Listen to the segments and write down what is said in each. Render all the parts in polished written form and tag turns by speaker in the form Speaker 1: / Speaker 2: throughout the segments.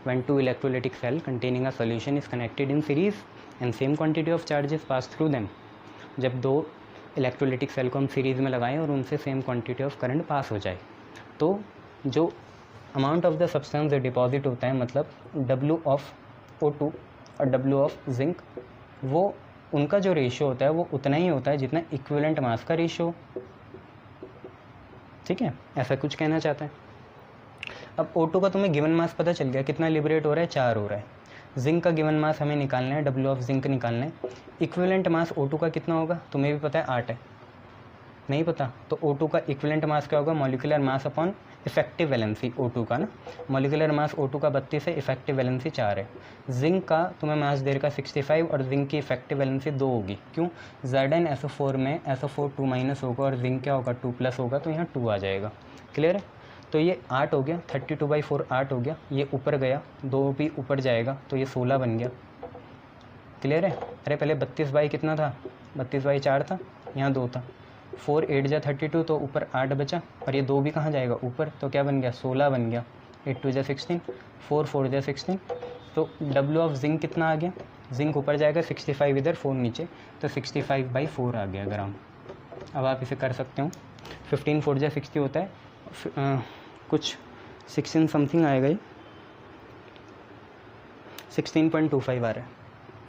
Speaker 1: when two electrolytic cell containing a solution is connected in series and same quantity of charges pass through them. जब दो electrolytic cell को हम series में लगाएं और उनसे same quantity of current pass हो जाए, तो जो अमाउंट ऑफ द सब्सटेंस जो डिपॉजिट होता है, मतलब W ऑफ O2 और W ऑफ जिंक, वो उनका जो रेशियो होता है वो उतना ही होता है जितना इक्विवेलेंट मास का रेशियो। ठीक है, ऐसा कुछ कहना चाहता है। अब O2 का तुम्हें गिवन मास पता चल गया, कितना लिबरेट हो रहा है, 4 हो रहा है। जिंक का गिवन मास हमें निकालना है, W ऑफ जिंक निकालना है। इक्विवेलेंट मास O2 का कितना होगा, तुम्हें भी पता है 8 है, नहीं पता तो O2 का इक्विवेलेंट मास क्या होगा, molecular mass upon effective valency O2 का ना, मॉलिक्यूलर मास O2 का 32 है, इफेक्टिव वैलेंसी 4 है। जिंक का तुम्हें मास दे रखा 65 और जिंक की इफेक्टिव वैलेंसी 2 होगी, क्यों, ZnSO4 में SO4 2 माइनस होगा और जिंक क्या होगा 2 प्लस होगा, तो यहाँ 2 आ जाएगा। क्लियर है, तो ये 8 हो गया, 32/4 8 हो गया, ये ऊपर गया, 2 भी ऊपर जाएगा तो ये 16 बन गया। क्लियर है, अरे पहले 32 बाई कितना था, 32/4 था, यहाँ 2 था, 4 8 जा 32, तो ऊपर 8 बचा और ये 2 भी कहाँ जाएगा ऊपर, तो क्या बन गया 16 बन गया, 8 2 जा 16, 4 4 जा 16, तो W ऑफ जिंक कितना आ गया, जिंक ऊपर जाएगा 65 इधर 4 नीचे, तो 65/4 आ गया ग्राम। अब आप इसे कर सकते हो, 15 4 जा 60 होता है, कुछ 16 समथिंग आएगा, ये 16.25 आ रहा है,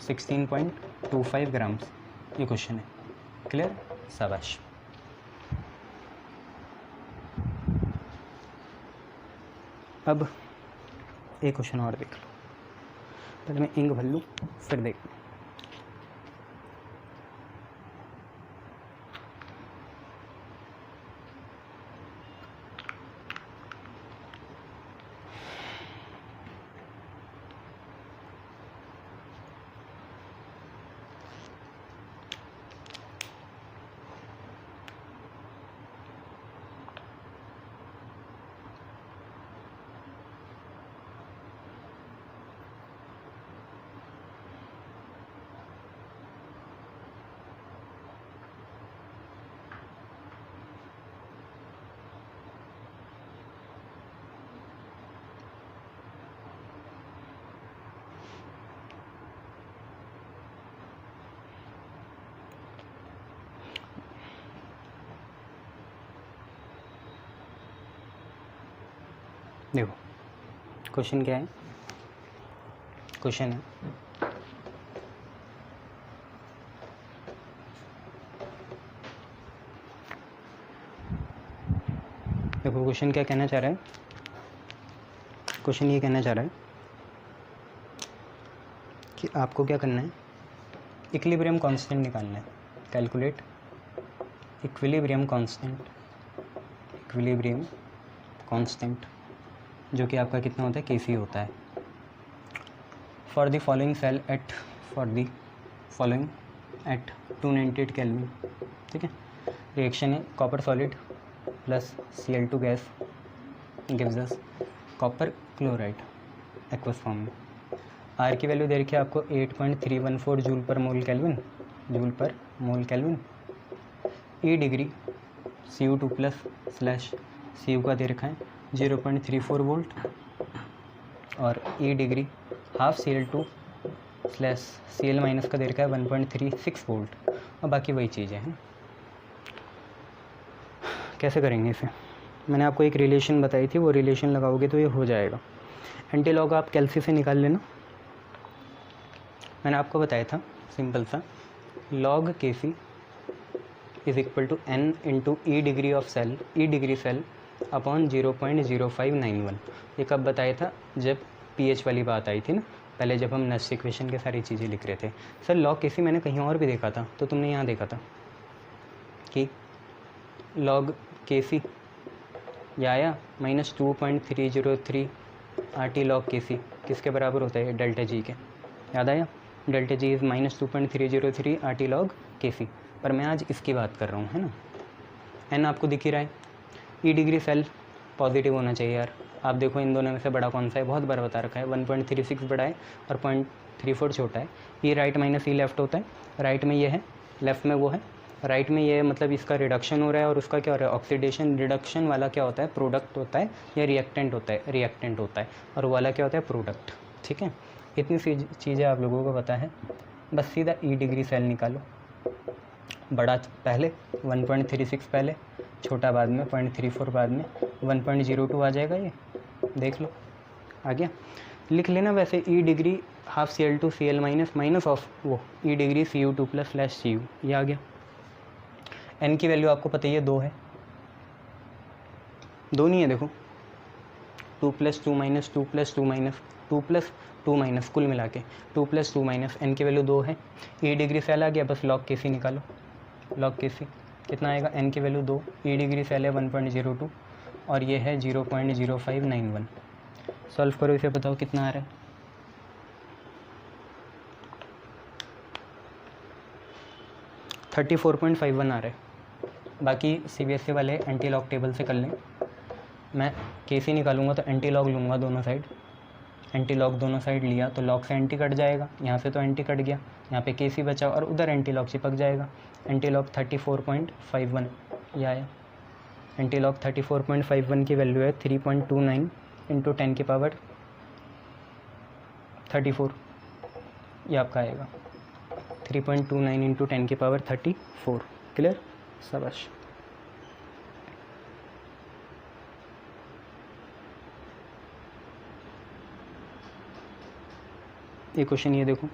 Speaker 1: 16.25 ग्राम्स ये क्वेश्चन है। क्लियर, शाबाश। अब एक क्वेश्चन और देख लो, पहले मैं इंक भर लूँ फिर देख लो। देखो क्वेश्चन क्या है, क्वेश्चन है देखो क्वेश्चन क्या कहना चाह रहा है, क्वेश्चन ये कहना चाह रहा है कि आपको क्या करना है, इक्विलिब्रियम कांस्टेंट निकालना है, calculate equilibrium constant, equilibrium constant जो कि आपका कितना होता है, Kc होता है, for the following cell at, for the following at 298 kelvin. ठीक है, रिएक्शन है copper solid plus Cl2 gas gives us copper chloride aqueous form में। आर की वैल्यू दे रखी है आपको 8.314 जूल पर मोल केल्विन, जूल पर mole kelvin. E degree Cu2 plus slash Cu का दे रखा है 0.34 वोल्ट और E degree half Cl2 slash Cl minus का दे रखा है 1.36 वोल्ट, और बाकी वही चीज़ें हैं। कैसे करेंगे इसे, मैंने आपको एक रिलेशन बताई थी, वो रिलेशन लगाओगे तो ये हो जाएगा। एंटी लॉग आप कैल्सी से निकाल लेना, मैंने आपको बताया था सिंपल सा, log Kc is equal to n into E degree of cell, E degree cell upon 0.0591। ये कब बताया था, जब pH वाली बात आई थी ना, पहले जब हम नस्ट इक्वेशन के सारी चीज़ें लिख रहे थे। सर लॉग Kc मैंने कहीं और भी देखा था, तो तुमने यहाँ देखा था कि लॉग Kc या आया -2.303 RT लॉग Kc किसके बराबर होता है, डेल्टा जी के, याद आया, delta G is -2.303 RT log Kc। पर मैं आज इसकी बात कर रहा हूँ, है ना। एन आपको दिख ही रहा है, ई डिग्री सेल पॉजिटिव होना चाहिए यार। आप देखो इन दोनों में से बड़ा कौन सा है, बहुत बार बता रखा है, 1.36 बड़ा है और 0.34 छोटा है। ई राइट माइनस ई लेफ्ट होता है, राइट में ये है, लेफ्ट में वो है, राइट में ये मतलब इसका रिडक्शन हो रहा है और उसका क्या हो रहा है ऑक्सीडेशन। रिडक्शन वाला क्या होता है प्रोडक्ट होता है या रिएक्टेंट होता है और वाला क्या होता है प्रोडक्ट। ठीक है, इतनी सी चीज़ें आप लोगों को पता है। बस सीधा ई डिग्री सेल निकालो, बड़ा पहले 1.36 पहले, छोटा बाद में 0.34 बाद में 1.02 आ जाएगा। ये देख लो आ गया। लिख लेना वैसे E degree half Cl2 Cl minus minus of वो E degree Cu2 plus slash Cu, ये आ गया। n की वैल्यू आपको पता ही है 2 है, 2 नहीं है देखो, 2 + 2 - 2 + 2 - 2 + 2 माइनस कुल मिला के 2 + 2 - n की वैल्यू 2 है। ई डिग्री सेल आ गया, बस लॉग के सी निकालो। लॉग के सी कितना आएगा, n की वैल्यू 2, ई डिग्री सेल है 1.02 और ये है 0.0591। सॉल्व करो इसे, बताओ कितना आ रहा है। है 34.51 आ रहा है। बाकी CBSE वाले एंटी लॉग टेबल से कर लें। मैं केसी निकालूंगा तो एंटी लॉग लूँगा दोनों साइड। एंटी लॉग दोनों साइड लिया तो लॉग से एंटी कट जाएगा, यहाँ से तो एंटी कट गया, यहाँ पे केसी बचा और उधर एंटी लॉग चिपक जाएगा। एंटी लॉग 34.51 ये आया। एंटी लॉग 34.51 की वैल्यू है 3.29 × 10⁻34, ये आपका आएगा 3.29 × 10⁻34। क्लियर, शाबाश। ये क्वेश्चन ये देखो,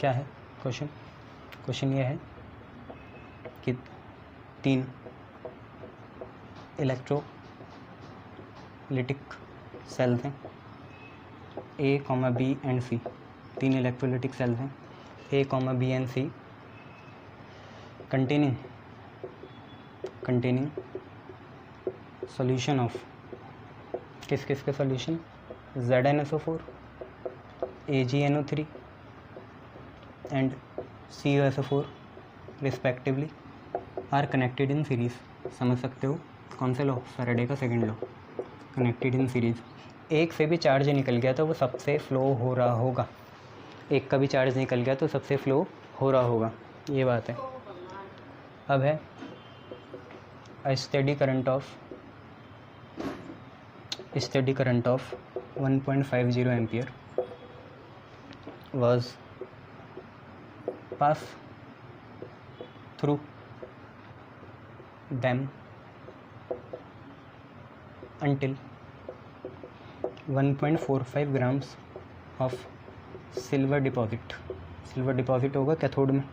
Speaker 1: क्या है क्वेश्चन। क्वेश्चन ये है कि 3 इलेक्ट्रोलिटिक सेल्स हैं A, B and C। 3 electrolytic cells हैं A, B and C containing solution of किस किस के solution, ZnSO4, AgNO3 and CuSO4 respectively are connected in series. समझ सकते हो कौन से लॉ, फैराडे का second law, connected in series. एक से भी चार्ज निकल गया तो वो सबसे फ्लो हो रहा होगा, एक का भी चार्ज निकल गया तो सबसे फ्लो हो रहा होगा, ये बात है। अब है a steady current of 1.50 ampere was pass through them until 1.45 grams of silver deposit होगा कैथोड में,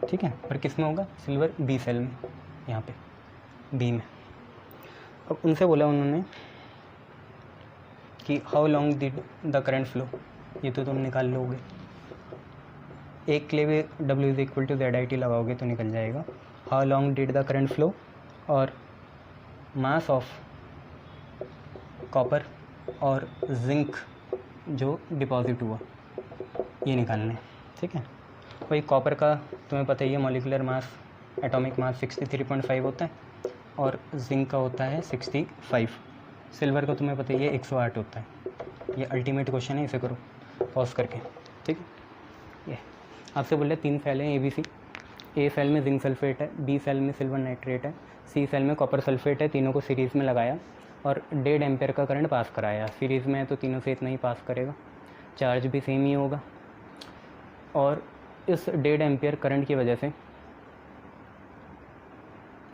Speaker 1: ठीक है, पर किस में होगा, सिल्वर बी सेल में, यहाँ पे बी में। अब उनसे बोला उन्होंने कि how long did the current flow, ये तो तुम निकाल लोगे, एक के लिए भी W = ZIT लगाओगे तो निकल जाएगा। How long did the current flow और मास ऑफ कॉपर और जिंक जो डिपॉजिट हुआ, ये निकालना है, ठीक है। वही कॉपर का तुम्हें पता ही है, मॉलिक्यूलर मास एटॉमिक मास 63.5 होता है और जिंक का होता है 65। सिल्वर का तुम्हें पता ही है 108 होता है। ये अल्टीमेट क्वेश्चन है, इसे करो पॉज करके, ठीक है। ये आपसे बोल रहे 3 सेल हैं ABC। A सेल में जिंक सल्फेट है, B सेल में सिल्वर नाइट्रेट है, C सेल में कॉपर सल्फेट है। तीनों को सीरीज़ में लगाया और 1.5 एम्पेयर का करंट पास कराया। सीरीज़ में है तो तीनों से इतना ही पास करेगा, चार्ज भी सेम ही होगा। और इस 1.5 एम्पेयर करंट की वजह से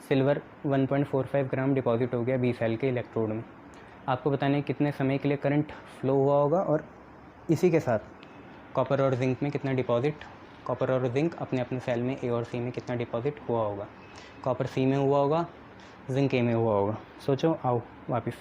Speaker 1: सिल्वर 1.45 ग्राम डिपॉजिट हो गया बी सेल के इलेक्ट्रोड में। आपको बताने कितने समय के लिए करंट फ्लो हुआ होगा और इसी के साथ कॉपर और जिंक में कितना डिपॉजिट, कॉपर और जिंक अपने अपने सेल में A और C में कितना डिपॉजिट हुआ होगा। कॉपर C में हुआ होगा, जिंक A में हुआ होगा। सोचो, आओ वापस।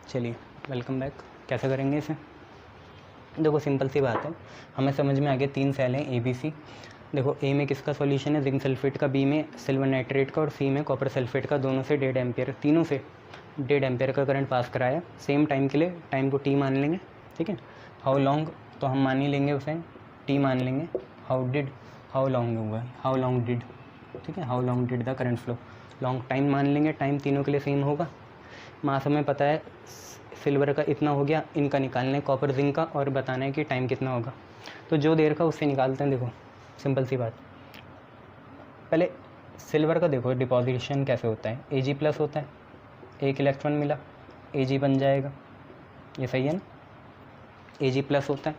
Speaker 1: चलिए वेलकम बैक। कैसे करेंगे इसे, देखो सिंपल सी बात है, हमें समझ में आ गया 3 सेल हैं ABC। देखो ए में किसका सॉल्यूशन है, जिंक सल्फेट का, बी में सिल्वर नाइट्रेट का और सी में कॉपर सल्फेट का। दोनों से 1.5 एम्पियर, तीनों से 1.5 एम्पियर का करंट पास कराया सेम टाइम के लिए। टाइम को टी मान लेंगे, ठीक है। हाउ लॉन्ग, तो हम मान ही लेंगे उसे टी मान लेंगे। हाउ लॉन्ग हुआ है, हाउ लॉन्ग डिड, ठीक है, how long did the current flow, long time मान लेंगे। टाइम तीनों के लिए सेम होगा। मास हमें पता है सिल्वर का इतना हो गया, इनका निकालना है कॉपर जिंक का और बताना है कि टाइम कितना होगा। तो जो देर का उससे निकालते हैं। देखो सिंपल सी बात, पहले सिल्वर का देखो डिपॉजिशन कैसे होता है, Ag प्लस होता है, एक इलेक्ट्रॉन मिला Ag बन जाएगा, ये सही है ना। Ag प्लस होता है,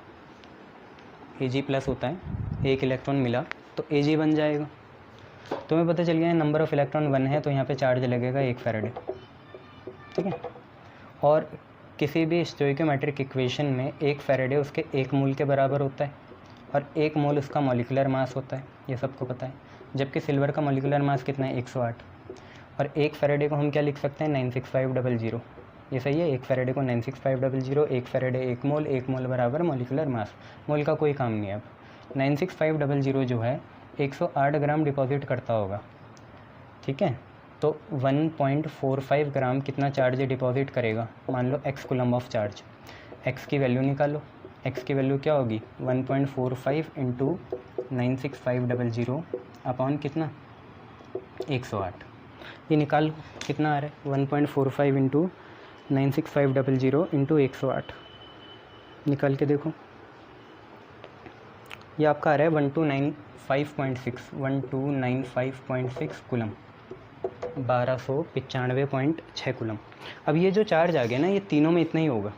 Speaker 1: Ag प्लस होता है, एक इलेक्ट्रॉन मिला तो Ag बन जाएगा। तुम्हें पता चल गया है नंबर ऑफ इलेक्ट्रॉन 1 है, तो यहाँ पे चार्ज लगेगा 1 फैराडे, ठीक है। और किसी भी स्टोइकोमेट्रिक इक्वेशन में 1 फैराडे उसके 1 मोल के बराबर होता है और 1 मोल उसका मॉलिक्यूलर मास होता है, ये सबको पता है। जबकि सिल्वर का मॉलिक्यूलर मास कितना है, 108, और 1 फैराडे को हम क्या लिख सकते हैं, 96500, ये सही है। 1 फैराडे को 96500, 1 फैराडे 1 मोल, 1 मोल बराबर मॉलिक्यूलर मास, मोल का कोई काम नहीं है। अब 96500 जो है 108 ग्राम डिपॉजिट करता होगा, ठीक है। तो 1.45 ग्राम कितना चार्ज डिपॉजिट करेगा, मान लो x coulomb of charge. x की वैल्यू निकालो, x की वैल्यू क्या होगी, 1.45 इंटू 96500 अपॉन कितना, 108। ये निकाल कितना आ रहा है, 1.45 इंटू 96500 इंटू 108, निकाल के देखो। ये आपका आ रहा है 1295.6 कूलम, 1295.6 कूलम। अब ये जो चार्ज आ गया ना, ये तीनों में इतना ही होगा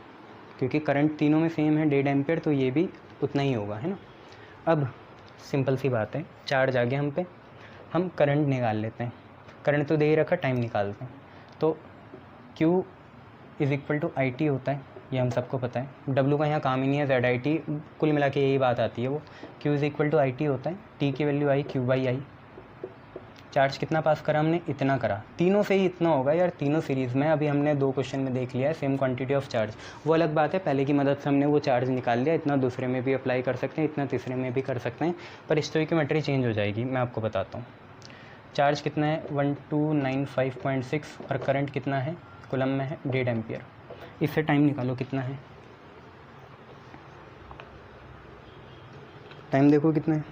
Speaker 1: क्योंकि करंट तीनों में सेम है 1.5 एम्पियर, तो ये भी उतना ही होगा, है ना। अब सिंपल सी बात है, चार्ज आ गया हम पे, हम करंट निकाल लेते हैं। करंट तो दे ही रखा, टाइम निकालते हैं। तो Q is equal to IT होता है, ये हम सबको पता है। W का यहाँ काम ही नहीं है, ZIT, कुल मिला के यही बात आती है वो। Q is equal to IT होता है, T की वैल्यू आई Q/I। चार्ज कितना पास करा हमने, इतना करा, तीनों से ही इतना होगा यार, तीनों सीरीज़ में। अभी हमने 2 क्वेश्चन में देख लिया है सेम क्वांटिटी ऑफ चार्ज, वो अलग बात है, पहले की मदद से हमने वो चार्ज निकाल लिया। इतना दूसरे में भी अप्लाई कर सकते हैं, इतना तीसरे में भी कर सकते हैं, पर स्टोइकोमेट्री चेंज हो जाएगी, मैं आपको बताता हूँ। चार्ज कितना है, 1295.6 और करंट कितना है, कूलम में है 1.5 एम्पियर। इससे टाइम निकालो कितना है, टाइम देखो कितना है,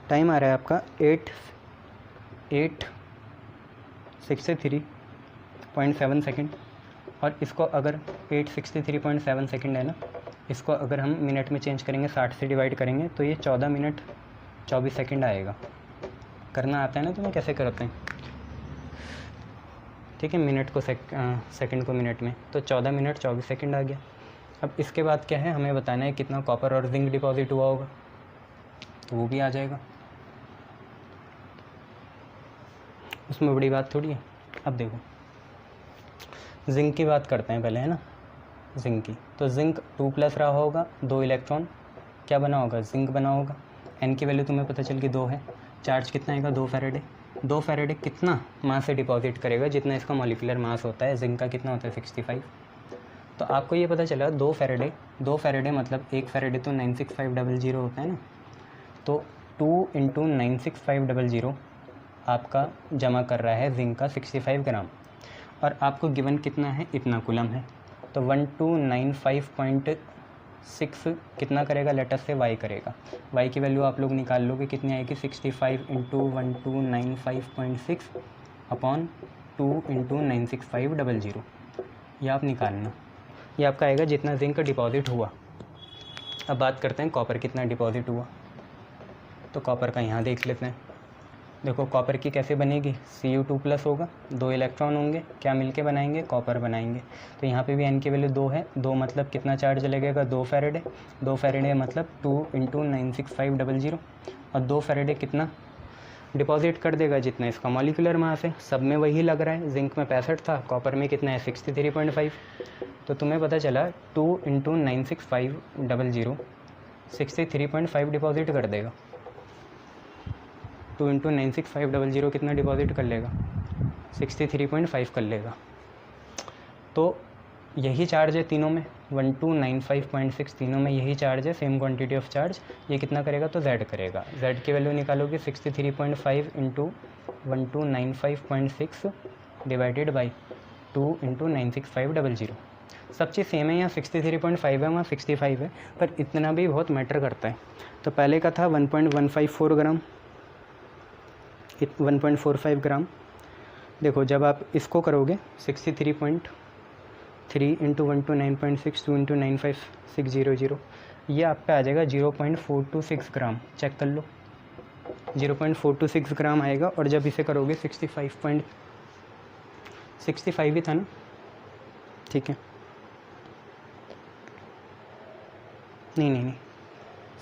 Speaker 1: टाइम आ रहा है आपका 863.7 सेकेंड। और इसको अगर 863.7 सेकेंड है ना, इसको अगर हम मिनट में चेंज करेंगे, 60 से डिवाइड करेंगे, तो ये 14 मिनट 24 सेकेंड आएगा। करना आता है ना तुम्हें, कैसे करते हैं, ठीक है। मिनट को सेकंड को मिनट में, तो 14 मिनट 24 सेकेंड आ गया। अब इसके बाद क्या है, हमें बताना है कितना कॉपर और जिंक डिपॉजिट हुआ होगा, तो वो भी आ जाएगा, उसमें बड़ी बात थोड़ी है। अब देखो जिंक की बात करते हैं पहले, है ना, जिंक की। तो जिंक 2+ रहा होगा, 2 इलेक्ट्रॉन क्या बना होगा, जिंक बना होगा। एन की वैल्यू तुम्हें पता चल गई 2 है। चार्ज कितना आएगा, 2 फैराडे। 2 फैराडे कितना मास से डिपॉजिट करेगा, जितना इसका मॉलिक्यूलर मास होता है। जिंक का कितना होता है, 65। तो आपको ये पता चला 2 फैराडे मतलब 1 फैराडे तो 96500 होता है ना, तो 2 इंटू 96500 आपका जमा कर रहा है जिंक का 65 ग्राम, और आपको गिवन कितना है, इतना कूलम है। तो 1295.6 कितना करेगा, लेटर से y करेगा। y की वैल्यू आप लोग निकाल लोगे, कितनी आएगी, 65 इंटू 1295.6 अपॉन 2 इंटू 96500, ये आप निकालना। ये आपका आएगा जितना जिंक का डिपॉजिट हुआ। अब बात करते हैं कॉपर कितना डिपॉजिट हुआ। तो कॉपर का यहाँ देख लेते हैं। देखो कॉपर की कैसे बनेगी, Cu2+ होगा, 2 इलेक्ट्रॉन होंगे, क्या मिलके बनाएंगे, कॉपर बनाएंगे। तो यहाँ पे भी n की वैल्यू 2 है, 2 मतलब कितना चार्ज लगेगा, 2 फैराडे। 2 फैराडे मतलब 2 इंटू 96500, और 2 फैराडे कितना डिपॉजिट कर देगा, जितना इसका मॉलिक्यूलर मास है। सब में वही लग रहा है, जिंक में 65 था, कॉपर में कितना है, 63.5। तो तुम्हें पता चला 2 इंटू 96500 63.5 डिपॉजिट कर देगा। 2 इंटू 96500 कितना डिपॉजिट कर लेगा, 63.5 कर लेगा। तो यही चार्ज है तीनों में, 1295.6 तीनों में यही चार्ज है, सेम क्वांटिटी ऑफ चार्ज। ये कितना करेगा तो z करेगा। z की वैल्यू निकालोगे 63.5 इंटू 1295.6 डिवाइडेड बाई 2 इंटू 96500। सब चीज़ सेम है, यहाँ 63.5 है, वहाँ 65 है, पर इतना भी बहुत मैटर करता है। तो पहले का था 1.154 ग्राम, 1.45 ग्राम। देखो जब आप इसको करोगे 63.3 इंटू 129.6 2 इंटू 95600, ये आप पे आ जाएगा 0.426 ग्राम। चेक कर लो, 0.426 ग्राम आएगा। और जब इसे करोगे 65 ही था ना, ठीक है, नहीं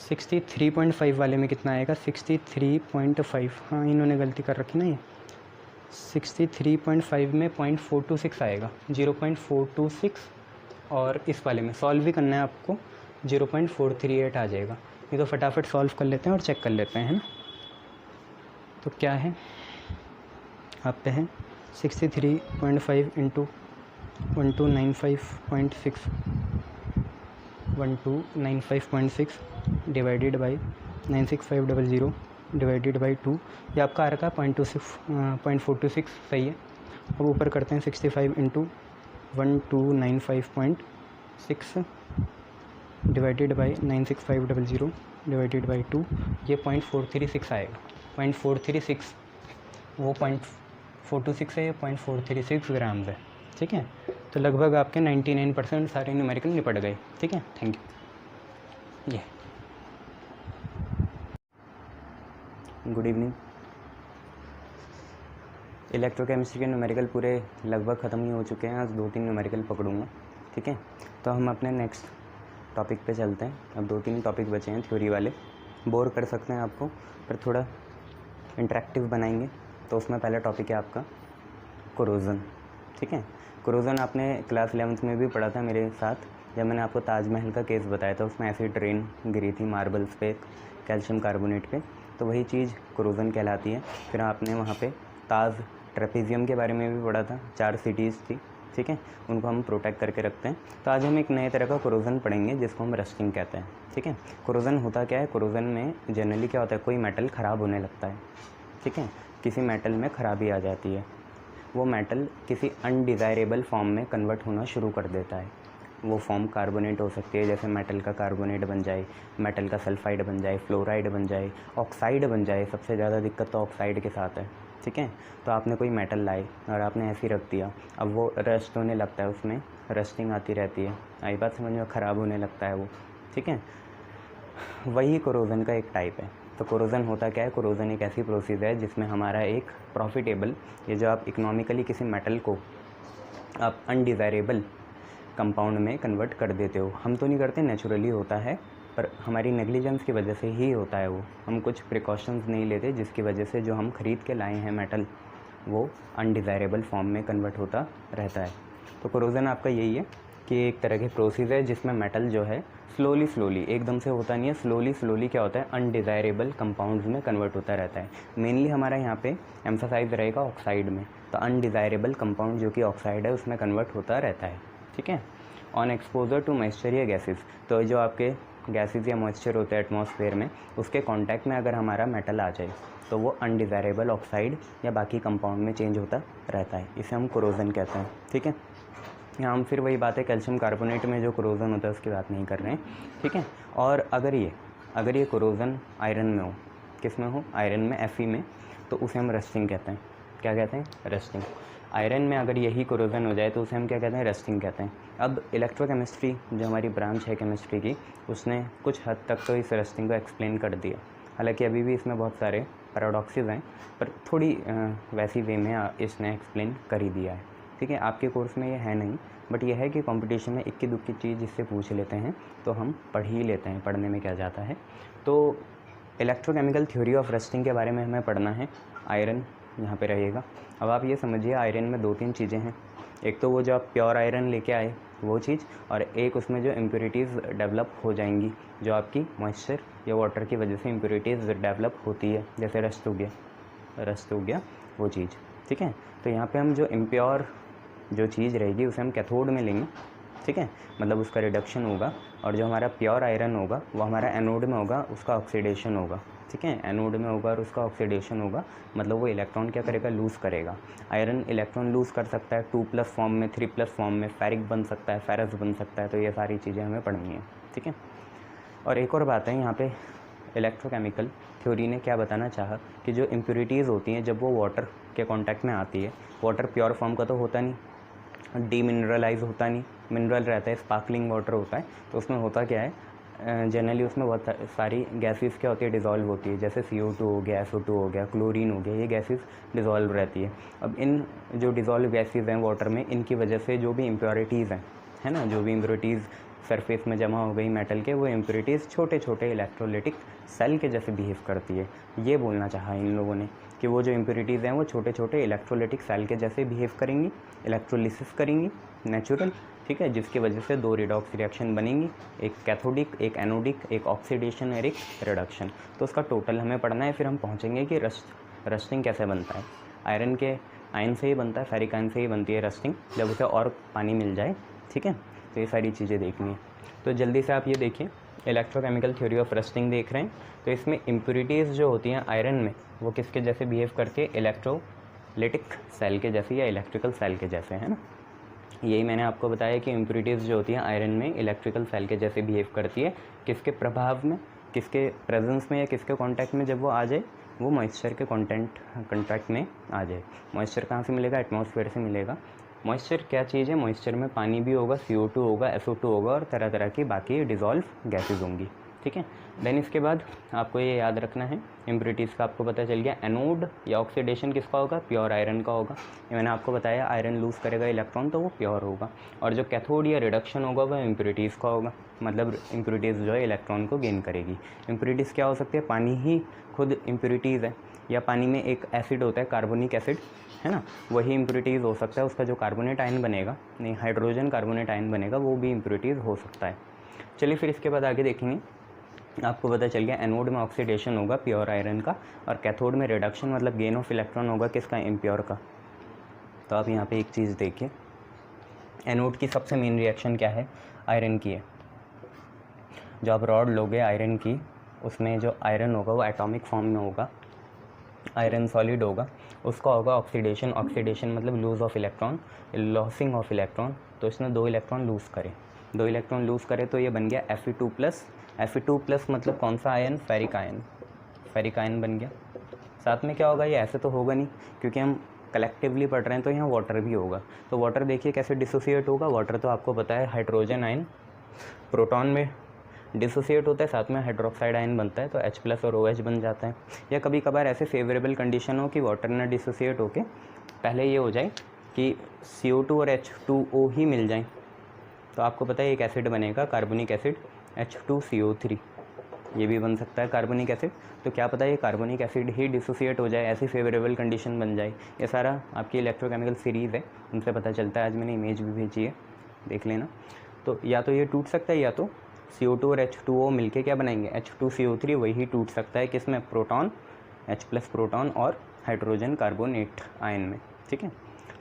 Speaker 1: 63.5 वाले में कितना आएगा, 63.5, हाँ इन्होंने गलती कर रखी ना, ये 63.5 में 0.426 आएगा, 0.426। और इस वाले में सॉल्व भी करना है आपको, 0.438 आ जाएगा। ये तो फटाफट सॉल्व कर लेते हैं और चेक कर लेते हैं, है ना। तो क्या है, आप पे है 63.5 into 1295.6 divided by 96500 divided by 2, ये आपका आ रखा है 0.426, सही है। अब ऊपर करते हैं 65 into 1295.6 divided by 96500 divided by 2, ये 0.436 आएगा। 0.436, वो 0.426 है, ये 0.436 ग्राम है, ठीक है। तो लगभग आपके 99% सारे न्यूमेरिकल निपट गए, ठीक है। Thank you. ये गुड इवनिंग। इलेक्ट्रोकेमिस्ट्री के न्यूमेरिकल पूरे लगभग ख़त्म ही हो चुके हैं, आज 2-3 न्यूमेरिकल पकड़ूंगा, ठीक है। तो हम अपने नेक्स्ट टॉपिक पे चलते हैं। अब 2-3 टॉपिक बचे हैं थ्योरी वाले, बोर कर सकते हैं आपको, पर थोड़ा इंटरेक्टिव बनाएंगे। तो उसमें पहला टॉपिक है आपका कोरोजन, ठीक है। कोरोजन आपने क्लास 11th में भी पढ़ा था मेरे साथ, जब मैंने आपको ताजमहल का केस बताया था। उसमें एसिड रेन गिरी थी मार्बल्स पे, कैल्शियम कार्बोनेट पे, तो वही चीज़ कोरोजन कहलाती है। फिर आपने वहाँ पे ताज ट्रेपेजियम के बारे में भी पढ़ा था, 4 सिटीज़ थी, ठीक है, उनको हम प्रोटेक्ट करके रखते हैं। तो आज हम एक नए तरह का कोरोजन पढ़ेंगे जिसको हम रस्टिंग कहते हैं, ठीक है। कोरोजन होता क्या है, कोरोजन में जनरली क्या होता है, कोई मेटल ख़राब होने लगता है, ठीक है, किसी मेटल में ख़राबी आ जाती है, वो मेटल किसी अनडिज़ायरेबल फॉर्म में कन्वर्ट होना शुरू कर देता है। वो फॉर्म कार्बोनेट हो सकती है, जैसे मेटल का कार्बोनेट बन जाए, मेटल का सल्फाइड बन जाए, फ्लोराइड बन जाए, ऑक्साइड बन जाए। सबसे ज़्यादा दिक्कत तो ऑक्साइड के साथ है, ठीक है। तो आपने कोई मेटल लाए और आपने ऐसे ही रख दिया, अब वो रस्ट होने लगता है, उसमें रस्टिंग आती रहती है, आई बात समझ में, ख़राब होने लगता है वो, ठीक है। वही कोरोजन का एक टाइप है। तो कोरोजन होता क्या है, कोरोजन एक ऐसी प्रोसेस है जिसमें हमारा एक प्रॉफिटेबल, ये जो आप इकोनॉमिकली किसी मेटल को आप अनडिज़ायरेबल कंपाउंड में कन्वर्ट कर देते हो। हम तो नहीं करते, नेचुरली होता है, पर हमारी नेग्लिजेंस की वजह से ही होता है वो। हम कुछ प्रिकॉशंस नहीं लेते, जिसकी वजह से जो हम ख़रीद के लाए हैं मेटल, वो अनडिज़ायरेबल फॉर्म में कन्वर्ट होता रहता है। तो कोरोजन आपका यही है कि एक तरह की प्रोसेस है जिसमें मेटल जो है स्लोली एकदम से होता नहीं है, स्लोली क्या होता है, अनडिज़ायरेबल कंपाउंड्स में कन्वर्ट होता रहता है। मेनली हमारा यहाँ पे एम्फसाइज रहेगा ऑक्साइड में, तो अनडिज़ायरेबल कंपाउंड जो कि ऑक्साइड है उसमें कन्वर्ट होता रहता है, ठीक है। ऑन एक्सपोजर टू मॉइस्चर या गैसेस, तो जो आपके गैसेस या मॉइस्चर होते हैं एटमॉस्फेयर में, उसके कांटेक्ट में अगर हमारा मेटल आ जाए तो वो अनडिज़ायरेबल ऑक्साइड या बाकी कंपाउंड में चेंज होता रहता है, इसे हम कोरोजन कहते हैं, ठीक है। यहाँ हम फिर वही बात है, कैल्शियम कार्बोनेट में जो कोरोजन होता है उसकी बात नहीं कर रहे हैं, ठीक है। और अगर ये कोरोजन आयरन में हो, किस में हो, आयरन में, Fe में, तो उसे हम रस्टिंग कहते हैं। क्या कहते हैं, रस्टिंग। आयरन में अगर यही कोरोजन हो जाए तो उसे हम क्या कहते हैं, रस्टिंग कहते हैं। अब इलेक्ट्रोकेमिस्ट्री जो हमारी ब्रांच है केमिस्ट्री की, उसने कुछ हद तक तो इस रस्टिंग को एक्सप्लेन कर दिया। हालांकि अभी भी इसमें बहुत सारे पैराडॉक्सेस हैं, पर थोड़ी वैसी वे में इसने एक्सप्लेन कर ही दिया है, ठीक है। आपके कोर्स में ये है नहीं, बट यह है कि कंपटीशन में इक्की दुक्की चीज़ जिससे पूछ लेते हैं तो हम पढ़ ही लेते हैं, पढ़ने में क्या जाता है। तो इलेक्ट्रोकेमिकल थ्योरी ऑफ रस्टिंग के बारे में हमें पढ़ना है। आयरन यहाँ पे रहेगा। अब आप ये समझिए, आयरन में 2-3 चीज़ें हैं। एक तो वो जो आप प्योर आयरन लेके आए वो चीज़, और एक उसमें जो इम्प्योरिटीज़ डेवलप हो जाएंगी, जो आपकी मॉइस्चर या वाटर की वजह से इम्प्योरिटीज़ डेवलप होती है, जैसे रस्ट हो गया वो चीज़, ठीक है। तो यहाँ पे हम जो इम्प्योर जो चीज़ रहेगी उसे हम कैथोड में लेंगे, ठीक है, मतलब उसका रिडक्शन होगा। और जो हमारा प्योर आयरन होगा वो हमारा एनोड में होगा, उसका ऑक्सीडेशन होगा। ठीक है, एनोड में होगा और उसका ऑक्सीडेशन होगा, मतलब वो इलेक्ट्रॉन क्या करेगा, लूज़ करेगा। आयरन इलेक्ट्रॉन लूज़ कर सकता है 2+ फॉर्म में, 3+ फॉर्म में, फेरिक बन सकता है, फेरस बन सकता है। तो ये सारी चीज़ें हमें पढ़नी है। ठीक है, और एक और बात है यहाँ पे, इलेक्ट्रोकेमिकल थ्योरी ने क्या बताना चाहा कि जो इम्प्योरिटीज़ होती हैं जब वो वाटर के कांटेक्ट में आती है, वाटर प्योर फॉर्म का तो होता नहीं, डीमिनरलाइज होता नहीं, मिनरल रहता है, स्पार्कलिंग वाटर होता है। तो उसमें होता क्या है, जनरली उसमें बहुत सारी गैसेस क्या होती है, डिज़ोल्व होती है। जैसे CO2 हो गया, SO2 हो गया, क्लोरीन हो गया, ये गैसेस डिज़ोल्व रहती है। अब इन जो डिज़ोल्व गैसेस हैं वाटर में, इनकी वजह से जो भी इम्प्योरिटीज़ हैं, है ना, जो भी इम्प्योरिटीज़ सरफेस में जमा हो गई मेटल के, वो इम्प्योरिटीज़ छोटे छोटे इलेक्ट्रोलिटिक सेल के जैसे बिहेव करती है। ये बोलना चाहा इन लोगों ने कि वो जो इम्प्योरिटीज़ हैं वो छोटे छोटे इलेक्ट्रोलिटिक सेल के जैसे बिहेव करेंगी, इलेक्ट्रोलिसिस करेंगी नेचुरल। ठीक है, जिसकी वजह से 2 रिडॉक्स रिएक्शन बनेंगी, एक कैथोडिक, एक एनोडिक, एक ऑक्सीडेशन और एक रिडक्शन। तो उसका टोटल हमें पढ़ना है। फिर हम पहुँचेंगे कि रस्टिंग कैसे बनता है। आयरन के आयन से ही बनता है, फेरिक आयन से ही बनती है रस्टिंग, जब उसे और पानी मिल जाए। ठीक है, तो ये सारी चीज़ें देखनी है। तो जल्दी से आप ये देखिए, इलेक्ट्रोकेमिकल थ्योरी ऑफ रस्टिंग देख रहे हैं। तो इसमें इम्प्योरिटीज़ जो होती हैं आयरन में, वो किसके जैसे बिहेव करती है, इलेक्ट्रोलिटिक सेल के जैसे या इलेक्ट्रिकल सेल के जैसे, है ना। यही मैंने आपको बताया कि इम्प्योरिटीज़ जो होती हैं आयरन में इलेक्ट्रिकल सेल के जैसे बिहेव करती है। किसके प्रभाव में, किसके प्रेजेंस में या किसके कांटेक्ट में जब वो आ जाए, वो मॉइस्चर के कॉन्टैक्ट में आ जाए। मॉइस्चर कहाँ से मिलेगा, एटमॉस्फेयर से मिलेगा। मॉइस्चर क्या चीज़ है, मॉइस्चर में पानी भी होगा, CO2 होगा, SO2 होगा और तरह तरह की बाकी डिज़ोल्व गैसेज होंगी। ठीक है, देन इसके बाद आपको ये याद रखना है, इम्प्योरिटीज़ का आपको पता चल गया। एनोड या ऑक्सीडेशन किसका होगा, प्योर आयरन का होगा। ये मैंने आपको बताया, आयरन लूज़ करेगा इलेक्ट्रॉन तो वो प्योर होगा। और जो कैथोड या रिडक्शन होगा वह इम्प्योरिटीज़ का होगा, मतलब इम्प्योरिटीज़ जो है इलेक्ट्रॉन को गेन करेगी। इम्प्योरिटीज़ क्या हो सकती है, पानी ही खुद इम्प्योरिटीज़ है, या पानी में एक एसिड होता है कार्बोनिक एसिड, है ना, वही इम्प्योरिटीज़ हो सकता है। उसका जो कार्बोनेट आयन बनेगा, नहीं हाइड्रोजन कार्बोनेट आयन बनेगा, वो भी इम्प्योरिटीज़ हो सकता है। चलिए फिर इसके बाद आगे देखेंगे। आपको पता चल गया एनोड में ऑक्सीडेशन होगा प्योर आयरन का, और कैथोड में रिडक्शन मतलब गेन ऑफ इलेक्ट्रॉन होगा किसका, इम्प्योर का। तो आप यहाँ पे एक चीज़ देखिए, एनोड की सबसे मेन रिएक्शन क्या है, आयरन की है। जो आप रॉड लोगे आयरन की, उसमें जो आयरन होगा वो एटॉमिक फॉर्म में होगा, आयरन सॉलिड होगा, उसका होगा ऑक्सीडेशन। ऑक्सीडेशन मतलब loose of electron, losing of electron. तो इसने 2 इलेक्ट्रॉन लूज़ करे, 2 इलेक्ट्रॉन लूज़ करे तो ये बन गया Fe2+। Fe2+ मतलब कौन सा ion, ferric ion, ferric ion बन गया। साथ में क्या होगा, ये ऐसे तो होगा नहीं क्योंकि हम कलेक्टिवली पढ़ रहे हैं, तो यहाँ वाटर भी होगा। तो वाटर देखिए कैसे डिसोसिएट होगा। वाटर तो आपको पता है हाइड्रोजन आयन प्रोटॉन में डिसोसिएट होता है, साथ में हाइड्रोक्साइड आयन बनता है, तो H+ और OH बन जाता है। या कभी कभार ऐसे फेवरेबल कंडीशन हो कि वाटर ना डिसोसिएट होके पहले ये हो जाए कि CO2 और H2O ही मिल जाएं, तो आपको पता है एक एसिड बनेगा कार्बोनिक एसिड H2CO3, ये भी बन सकता है कार्बोनिक एसिड। तो क्या पता ये कार्बोनिक एसिड ही डिसोसिएट हो जाए, ऐसी फेवरेबल कंडीशन बन जाए। ये सारा आपकी इलेक्ट्रोकेमिकल सीरीज़ है, उनसे पता चलता है। आज मैंने इमेज भी भेजी है, देख लेना। तो या तो ये टूट सकता है, या तो CO2 और H2O मिलके क्या बनाएंगे, H2CO3, वही टूट सकता है किसमें, प्रोटॉन, H+ प्रोटॉन और हाइड्रोजन कार्बोनेट आयन में। ठीक है,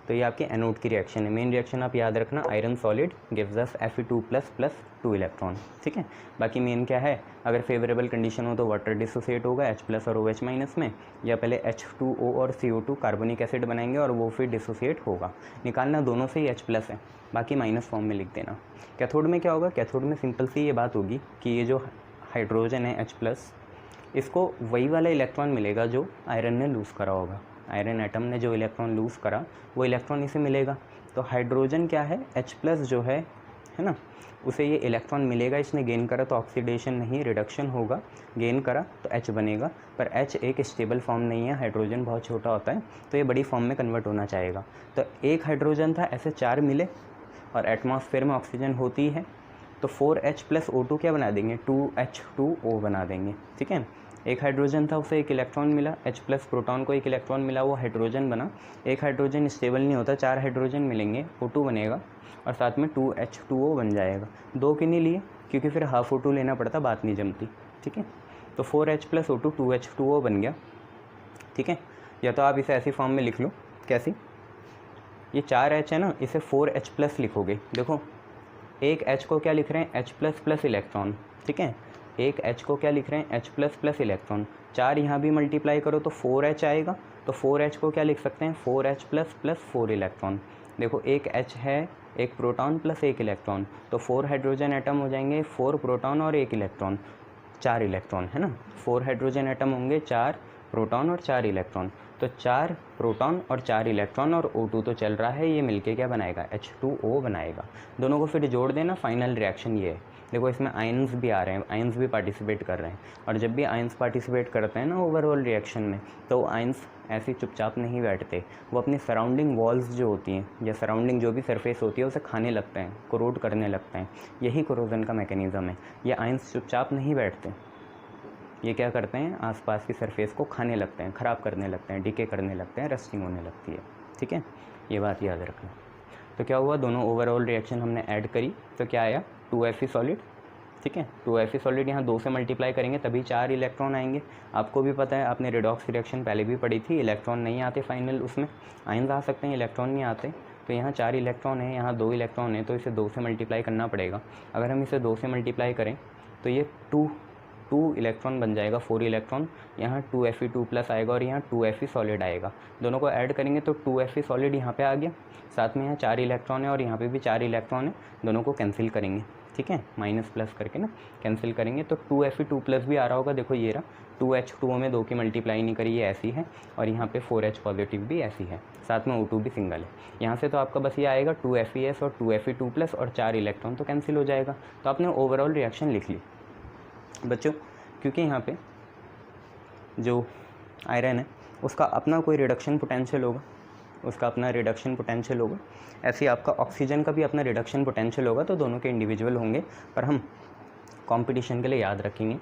Speaker 1: तो ये आपके एनोड की रिएक्शन है। मेन रिएक्शन आप याद रखना, iron solid gives us Fe2+ 2 electron. ठीक है, बाकी मेन क्या है, अगर फेवरेबल कंडीशन हो तो वाटर डिसोसिएट होगा H+ और OH- में, या पहले H2O और CO2 कार्बोनिक एसिड बनाएंगे और वो फिर डिसोसिएट होगा। निकालना दोनों से ही H+ है, बाकी माइनस फॉर्म में लिख देना। कैथोड में क्या होगा, कैथोड में सिंपल सी ये बात होगी कि ये जो हाइड्रोजन है H+, इसको वही वाला इलेक्ट्रॉन मिलेगा जो आयरन ने लूज़ करा होगा। आयरन एटम ने जो इलेक्ट्रॉन लूज़ करा वो इलेक्ट्रॉन इसे मिलेगा। तो हाइड्रोजन क्या है, H+ जो है ना, उसे ये इलेक्ट्रॉन मिलेगा, इसने गेन करा तो ऑक्सीडेशन नहीं रिडक्शन होगा, गेन करा तो H बनेगा। पर H एक स्टेबल फॉर्म नहीं है, हाइड्रोजन बहुत छोटा होता है, तो ये बड़ी फॉर्म में कन्वर्ट होना चाहेगा। तो एक हाइड्रोजन था, ऐसे 4 मिले, और एटमॉस्फेयर में ऑक्सीजन होती है, तो 4H+ O2 क्या बना देंगे, 2H2O बना देंगे। ठीक है, एक हाइड्रोजन था, उसे एक इलेक्ट्रॉन मिला, H+ प्रोटॉन को एक इलेक्ट्रॉन मिला, वो हाइड्रोजन बना। एक हाइड्रोजन स्टेबल नहीं होता, 4 हाइड्रोजन मिलेंगे, O2 बनेगा और साथ में 2H2O बन जाएगा। 2 के नहीं लिए क्योंकि फिर हाफ O2 लेना पड़ता, बात नहीं जमती। ठीक है, तो 4H+ O2 2H2O बन गया। ठीक है, या तो आप इसे ऐसी फॉर्म में लिख लो, कैसी, ये 4H है ना, इसे 4H+ लिखोगे। देखो एक H को क्या लिख रहे हैं, H प्लस प्लस इलेक्ट्रॉन, ठीक है, एक H को क्या लिख रहे हैं, H प्लस प्लस इलेक्ट्रॉन, 4 यहाँ भी मल्टीप्लाई करो तो 4H आएगा, तो 4H को क्या लिख सकते हैं, 4H प्लस प्लस 4 इलेक्ट्रॉन। देखो एक H है, एक प्रोटॉन प्लस एक इलेक्ट्रॉन, तो 4 हाइड्रोजन एटम हो जाएंगे, 4 प्रोटॉन और एक इलेक्ट्रॉन, 4 इलेक्ट्रॉन है ना, 4 हाइड्रोजन एटम होंगे, 4 प्रोटॉन और 4 इलेक्ट्रॉन, तो 4 प्रोटॉन और 4 इलेक्ट्रॉन और O2 तो चल रहा है, ये मिलके क्या बनाएगा, H2O बनाएगा। दोनों को फिर जोड़ देना, फाइनल रिएक्शन ये है। देखो इसमें आयंस भी आ रहे हैं, आयंस भी पार्टिसिपेट कर रहे हैं, और जब भी आयंस पार्टिसिपेट करते हैं ना ओवरऑल रिएक्शन में, तो आयंस ऐसे चुपचाप नहीं बैठते, वो अपनी सराउंडिंग वॉल्स जो होती हैं या सराउंडिंग जो भी सरफेस होती है उसे खाने लगते हैं, कोरोड करने लगते हैं। यही कोरोजन का मैकेनिज़्म है। ये आयंस चुपचाप नहीं बैठते, ये क्या करते हैं, आसपास की सरफेस को खाने लगते हैं, ख़राब करने लगते हैं, डिके करने लगते हैं, रस्टिंग होने लगती है, ठीक है, ये बात याद रखना। तो क्या हुआ, दोनों ओवरऑल रिएक्शन हमने ऐड करी, तो क्या आया 2Fe सॉलिड, ठीक है, 2Fe सॉलिड यहाँ 2 से मल्टीप्लाई करेंगे तभी 4 इलेक्ट्रॉन आएंगे। आपको भी पता है, आपने रेडॉक्स रिएक्शन पहले भी पढ़ी थी, इलेक्ट्रॉन नहीं आते फाइनल, उसमें आयंस आ सकते हैं, इलेक्ट्रॉन नहीं आते। तो यहाँ 4 इलेक्ट्रॉन है, यहाँ 2 इलेक्ट्रॉन है, तो इसे 2 से मल्टीप्लाई करना पड़ेगा। अगर हम इसे 2 से मल्टीप्लाई करें तो ये 2 इलेक्ट्रॉन बन जाएगा, 4 इलेक्ट्रॉन, यहाँ 2Fe2 प्लस आएगा और यहाँ 2Fe सॉलिड आएगा। दोनों को ऐड करेंगे तो 2Fe सॉलिड यहाँ पे आ गया, साथ में यहाँ 4 इलेक्ट्रॉन है और यहाँ पे भी 4 इलेक्ट्रॉन है, दोनों को कैंसिल करेंगे, ठीक है, माइनस प्लस करके ना कैंसिल करेंगे, तो 2Fe2 प्लस भी आ रहा होगा। देखो ये रहा, 2H2O में 2 की मल्टीप्लाई नहीं करी, ये ऐसी है, और यहाँ पे 4H पॉजिटिव भी ऐसी है, साथ में O2 भी सिंगल है। यहाँ से तो आपका बस ये आएगा 2FeS और 2Fe2 प्लस और 4 इलेक्ट्रॉन तो कैंसिल हो जाएगा। तो आपने ओवरऑल रिएक्शन लिख ली बच्चों, क्योंकि यहाँ पे जो आयरन है उसका अपना कोई रिडक्शन पोटेंशियल होगा, उसका अपना रिडक्शन पोटेंशियल होगा, ऐसे ही आपका ऑक्सीजन का भी अपना रिडक्शन पोटेंशियल होगा, तो दोनों के इंडिविजुअल होंगे। पर हम कंपटीशन के लिए याद रखेंगे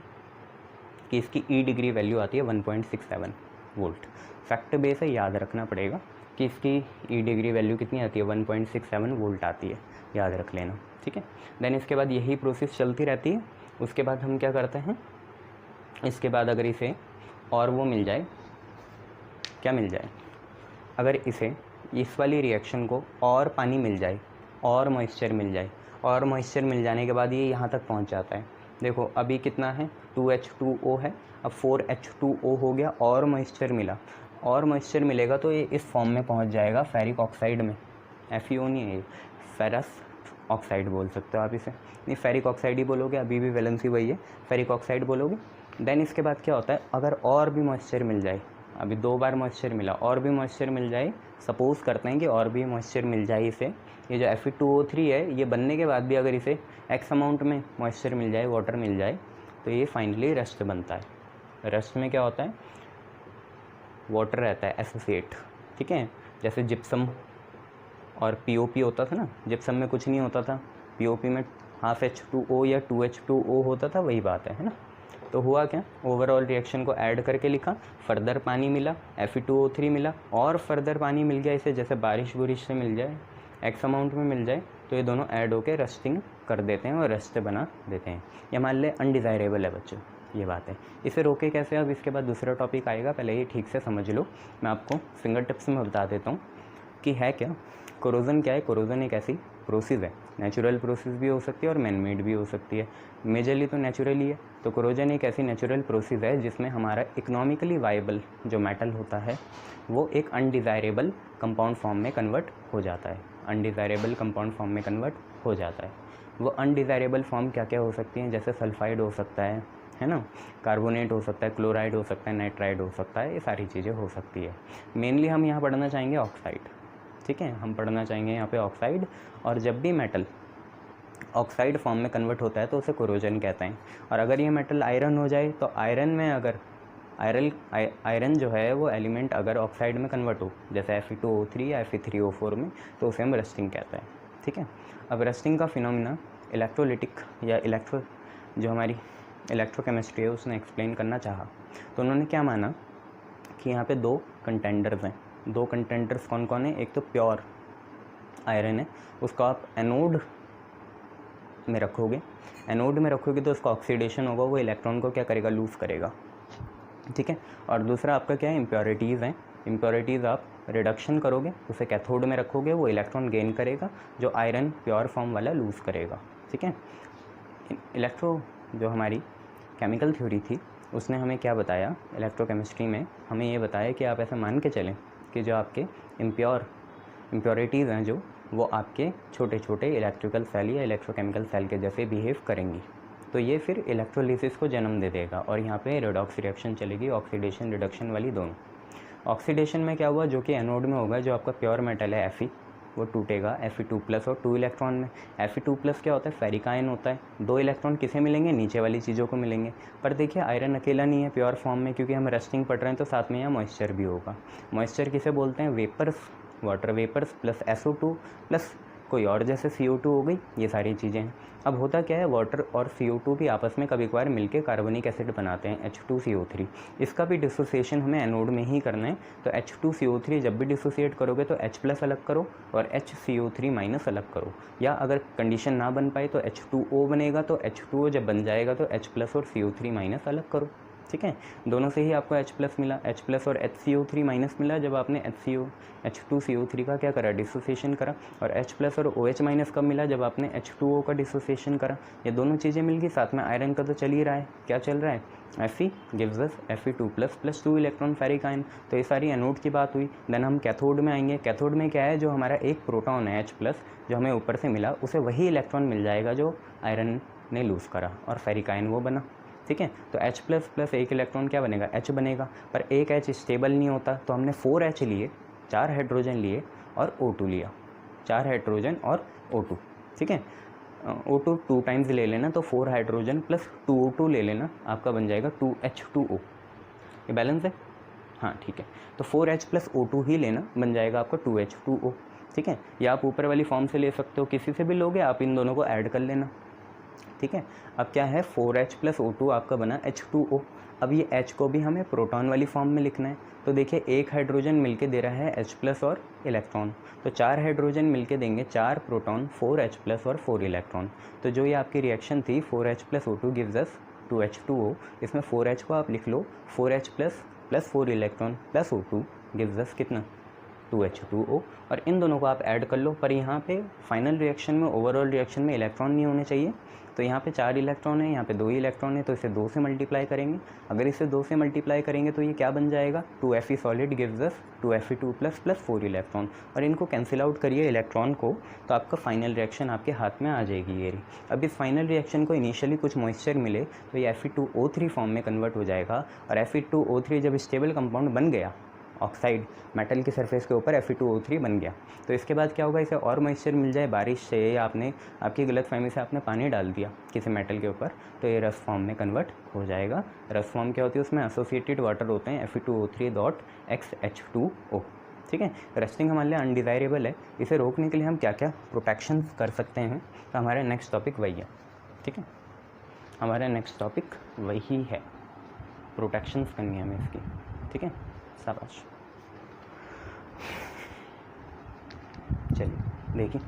Speaker 1: कि इसकी ई डिग्री वैल्यू आती है 1.67 वोल्ट। फैक्ट बेस है, याद रखना पड़ेगा कि इसकी ई डिग्री वैल्यू कितनी आती है, 1.67 वोल्ट आती है, याद रख लेना, ठीक है। देन इसके बाद यही प्रोसेस चलती रहती है। उसके बाद हम क्या करते हैं, इसके बाद अगर इसे और वो मिल जाए, क्या मिल जाए, अगर इसे इस वाली रिएक्शन को और पानी मिल जाए और मॉइस्चर मिल जाए, और मॉइस्चर मिल जाने के बाद ये यहाँ तक पहुँच जाता है। देखो अभी कितना है, 2H2O है, अब 4H2O हो गया, और मॉइस्चर मिला, और मॉइस्चर मिलेगा तो ये इस फॉर्म में पहुँच जाएगा फेरिक ऑक्साइड में। FeO नहीं है, फेरस ऑक्साइड बोल सकते हो आप इसे, नहीं फेरिक ऑक्साइड ही बोलोगे, अभी भी वैलेंसी वही है, फेरिक ऑक्साइड बोलोगे। देन इसके बाद क्या होता है, अगर और भी मॉइस्चर मिल जाए, अभी 2 बार मॉइस्चर मिला, और भी मॉइस्चर मिल जाए, सपोज़ करते हैं कि और भी मॉइस्चर मिल जाए इसे, ये जो Fe2O3 है ये बनने के बाद भी अगर इसे एक्स अमाउंट में मॉइस्चर मिल जाए, वाटर मिल जाए, तो ये फाइनली रस्ट बनता है। रस्ट में क्या होता है, वाटर रहता है एसोसिएट, ठीक है, जैसे जिप्सम और POP होता था ना, जिप्सम में कुछ नहीं होता था, POP में हाफ H2O या 2H2O होता था, वही बात है ना। तो हुआ क्या, ओवरऑल रिएक्शन को ऐड करके लिखा, फर्दर पानी मिला, Fe2O3 मिला, और फर्दर पानी मिल गया इसे, जैसे बारिश बुरिश से मिल जाए, एक्स अमाउंट में मिल जाए, तो ये दोनों ऐड होके रस्टिंग कर देते हैं और रस्ट बना देते हैं। ये मान ले अनडिज़ायरेबल है बच्चों, ये बात है। इसे रोके कैसे, अब इसके बाद दूसरा टॉपिक आएगा, पहले ये ठीक से समझ लो। मैं आपको फिंगर टिप्स में बता देता हूँ कि है क्या कोरोजन। क्या है कोरोजन, एक ऐसी प्रोसेस है, नेचुरल प्रोसेस भी हो सकती है और मैन मेड भी हो सकती है, मेजरली तो नेचुरल ही है। तो कोरोजन एक ऐसी नेचुरल प्रोसेस है जिसमें हमारा इकोनॉमिकली वाइबल जो मेटल होता है वो एक अनडिज़ायरेबल कंपाउंड फॉर्म में कन्वर्ट हो जाता है, अनडिज़ायरेबल कंपाउंड फॉर्म में कन्वर्ट हो जाता है। वो अनडिज़ायरेबल फॉर्म क्या क्या हो सकती हैं, जैसे सल्फाइड हो सकता है ना, कार्बोनेट हो सकता है, क्लोराइड हो सकता है, नाइट्राइड हो सकता है, ये सारी चीज़ें हो सकती है। मेनली हम यहाँ पढ़ना चाहेंगे ऑक्साइड, ठीक है, हम पढ़ना चाहेंगे यहाँ पे ऑक्साइड। और जब भी मेटल ऑक्साइड फॉर्म में कन्वर्ट होता है तो उसे कोरोजन कहते हैं। और अगर ये मेटल आयरन हो जाए तो आयरन में अगर आयरन जो है वो एलिमेंट अगर ऑक्साइड में कन्वर्ट हो, जैसे Fe2O3 या Fe3O4 में, तो उसे हम रस्टिंग कहते हैं, ठीक है। अब रस्टिंग का फिनोमिना इलेक्ट्रोलिटिक या जो हमारी इलेक्ट्रोकेमिस्ट्री है उसने एक्सप्लेन करना चाहा, तो उन्होंने क्या माना कि यहाँ पे 2 कंटेंडर्स हैं। 2 कंटेंडर्स कौन कौन है, एक तो प्योर आयरन है, उसको आप एनोड में रखोगे, एनोड में रखोगे तो उसका ऑक्सीडेशन होगा, वो इलेक्ट्रॉन को क्या करेगा, लूज़ करेगा, ठीक है। और दूसरा आपका क्या है, इम्प्योरिटीज़ हैं, इम्प्योरिटीज़ आप रिडक्शन करोगे, उसे कैथोड में रखोगे, वो इलेक्ट्रॉन गेन करेगा, जो आयरन प्योर फॉर्म वाला लूज़ करेगा। ठीक है, इलेक्ट्रो जो हमारी केमिकल थ्योरी थी उसने हमें क्या बताया, इलेक्ट्रोकेमिस्ट्री में हमें ये बताया कि आप ऐसे मान के चलें कि जो आपके इम्प्योरिटीज़ हैं जो वो आपके छोटे छोटे इलेक्ट्रिकल सेल या इलेक्ट्रोकेमिकल सेल के जैसे बिहेव करेंगी, तो ये फिर इलेक्ट्रोलिसिस को जन्म दे देगा और यहाँ पे रेडॉक्स रिएक्शन चलेगी, ऑक्सीडेशन रिडक्शन वाली दोनों। ऑक्सीडेशन में क्या हुआ, जो कि एनोड में होगा, जो आपका प्योर मेटल है Fe वो टूटेगा Fe2+ और 2 इलेक्ट्रॉन में। Fe2+ क्या होता है, फेरिक आयन होता है। 2 इलेक्ट्रॉन किसे मिलेंगे, नीचे वाली चीज़ों को मिलेंगे। पर देखिए आयरन अकेला नहीं है प्योर फॉर्म में, क्योंकि हम रस्टिंग पढ़ रहे हैं तो साथ में यहाँ मॉइस्चर भी होगा। मॉइस्चर किसे बोलते हैं, vapours, water vapours plus SO2 plus कोई और जैसे CO2 हो गई, ये सारी चीज़ें हैं। अब होता क्या है, वाटर और CO2 भी आपस में कभी कभार मिलके कार्बनिक एसिड बनाते हैं H2CO3। इसका भी डिसोसिएशन हमें एनोड में ही करना है। तो H2CO3 जब भी डिसोसिएट करोगे तो H+ अलग करो और HCO3- अलग करो, या अगर कंडीशन ना बन पाए तो H2O बनेगा, तो H2O जब बन जाएगा तो H+ और CO3- अलग करो। ठीक है, दोनों से ही आपको H+ मिला, H+ और HCO3- मिला जब आपने H2CO3 का क्या करा, डिसोसिएशन करा, और H+ और OH- कब मिला, जब आपने H2O का डिसोसिएशन करा। ये दोनों चीज़ें मिल गई, साथ में आयरन का तो चल ही रहा है। क्या चल रहा है, Fe gives us Fe2+ plus 2 electron ferric ion. तो ये सारी एनोड की बात हुई। देन हम कैथोड में आएंगे। कैथोड में क्या है, जो हमारा एक प्रोटॉन है H+, जो हमें ऊपर से मिला, उसे वही इलेक्ट्रॉन मिल जाएगा जो आयरन ने लूज़ करा और फेरिक आयन वो बना। ठीक है, तो H+ प्लस एक इलेक्ट्रॉन क्या बनेगा, H बनेगा। पर एक H स्टेबल नहीं होता, तो हमने 4 H लिए, 4 हाइड्रोजन लिए और O2 लिया, 4 हाइड्रोजन और O2। ठीक है, O2 2 टाइम्स ले लेना, तो 4 हाइड्रोजन प्लस 2 O2 ले लेना, आपका बन जाएगा 2H2O। ये बैलेंस है, हाँ ठीक है। तो 4H प्लस O2 ही लेना, बन जाएगा आपका 2H2O। ठीक है, या आप ऊपर वाली फॉर्म से ले सकते हो, किसी से भी लोगे, आप इन दोनों को ऐड कर लेना। ठीक है, अब क्या है, 4H प्लस O2 आपका बना H2O। अब ये H को भी हमें प्रोटॉन वाली फॉर्म में लिखना है। तो देखिए एक हाइड्रोजन मिलके दे रहा है H+ और इलेक्ट्रॉन, तो 4 हाइड्रोजन मिलके देंगे 4 प्रोटॉन, 4H+ और 4 इलेक्ट्रॉन। तो जो ये आपकी रिएक्शन थी 4H plus O2 gives us 2H2O। इसमें 4H को आप लिख लो 4H plus 4 electron plus O2 gives us कितना, 2H2O। और इन दोनों को आप ऐड कर लो। पर यहाँ पे फाइनल रिएक्शन में, ओवरऑल रिएक्शन में इलेक्ट्रॉन नहीं होने चाहिए। तो यहाँ पे 4 इलेक्ट्रॉन है, यहाँ पे 2 इलेक्ट्रॉन है, तो इसे 2 से मल्टीप्लाई करेंगे। अगर इसे 2 से मल्टीप्लाई करेंगे तो ये क्या बन जाएगा, 2Fe solid gives us 2Fe2+ plus 4 electron. और इनको कैंसिल आउट करिए इलेक्ट्रॉन को, तो आपका फाइनल रिएक्शन आपके हाथ में आ जाएगी ये रही। अब इस फाइनल रिएक्शन को इनिशियली कुछ मॉइस्चर मिले तो ये Fe2O3 फॉर्म में कन्वर्ट हो जाएगा। और Fe2O3 जब स्टेबल कंपाउंड बन गया, ऑक्साइड मेटल की सरफेस के ऊपर Fe2O3 बन गया, तो इसके बाद क्या होगा, इसे और मॉइस्चर मिल जाए बारिश से, या आपने आपकी गलतफहमी से आपने पानी डाल दिया किसी मेटल के ऊपर, तो ये रस फॉर्म में कन्वर्ट हो जाएगा। रस फॉर्म क्या होती है, उसमें एसोसिएटेड वाटर होते हैं Fe2O3.XH2O। ठीक है, रस्टिंग हमारे लिए अनडिज़ायरेबल है। इसे रोकने के लिए हम क्या क्या प्रोटेक्शन कर सकते हैं, तो हमारा नेक्स्ट टॉपिक वही है। ठीक है, हमारा नेक्स्ट टॉपिक वही है, प्रोटेक्शंस करनी है हमें इसकी। ठीक है, शाबाश। चलिए देखिए,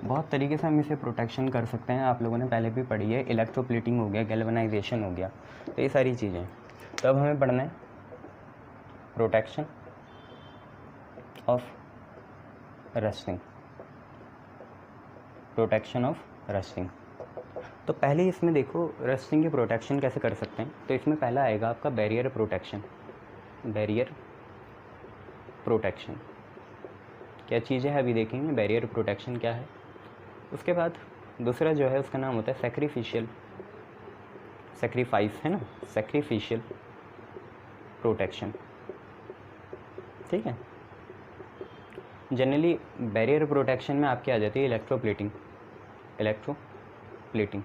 Speaker 1: बहुत तरीके से हम इसे प्रोटेक्शन कर सकते हैं। आप लोगों ने पहले भी पढ़ी है, इलेक्ट्रोप्लेटिंग हो गया, गैल्वेनाइजेशन हो गया, तो ये सारी चीज़ें। तो अब हमें पढ़ना है protection of rusting, protection of rusting. तो पहले इसमें देखो रस्टिंग की प्रोटेक्शन कैसे कर सकते हैं। तो इसमें पहला आएगा आपका बैरियर प्रोटेक्शन। बैरियर प्रोटेक्शन क्या चीज़ है, अभी देखेंगे बैरियर प्रोटेक्शन क्या है। उसके बाद दूसरा जो है उसका नाम होता है सैक्रिफिशियल, सैक्रिफाइस है ना, सैक्रिफिशियल प्रोटेक्शन। ठीक है, जनरली बैरियर प्रोटेक्शन में आपकी आ जाती है इलेक्ट्रोप्लेटिंग, इलेक्ट्रोप्लेटिंग।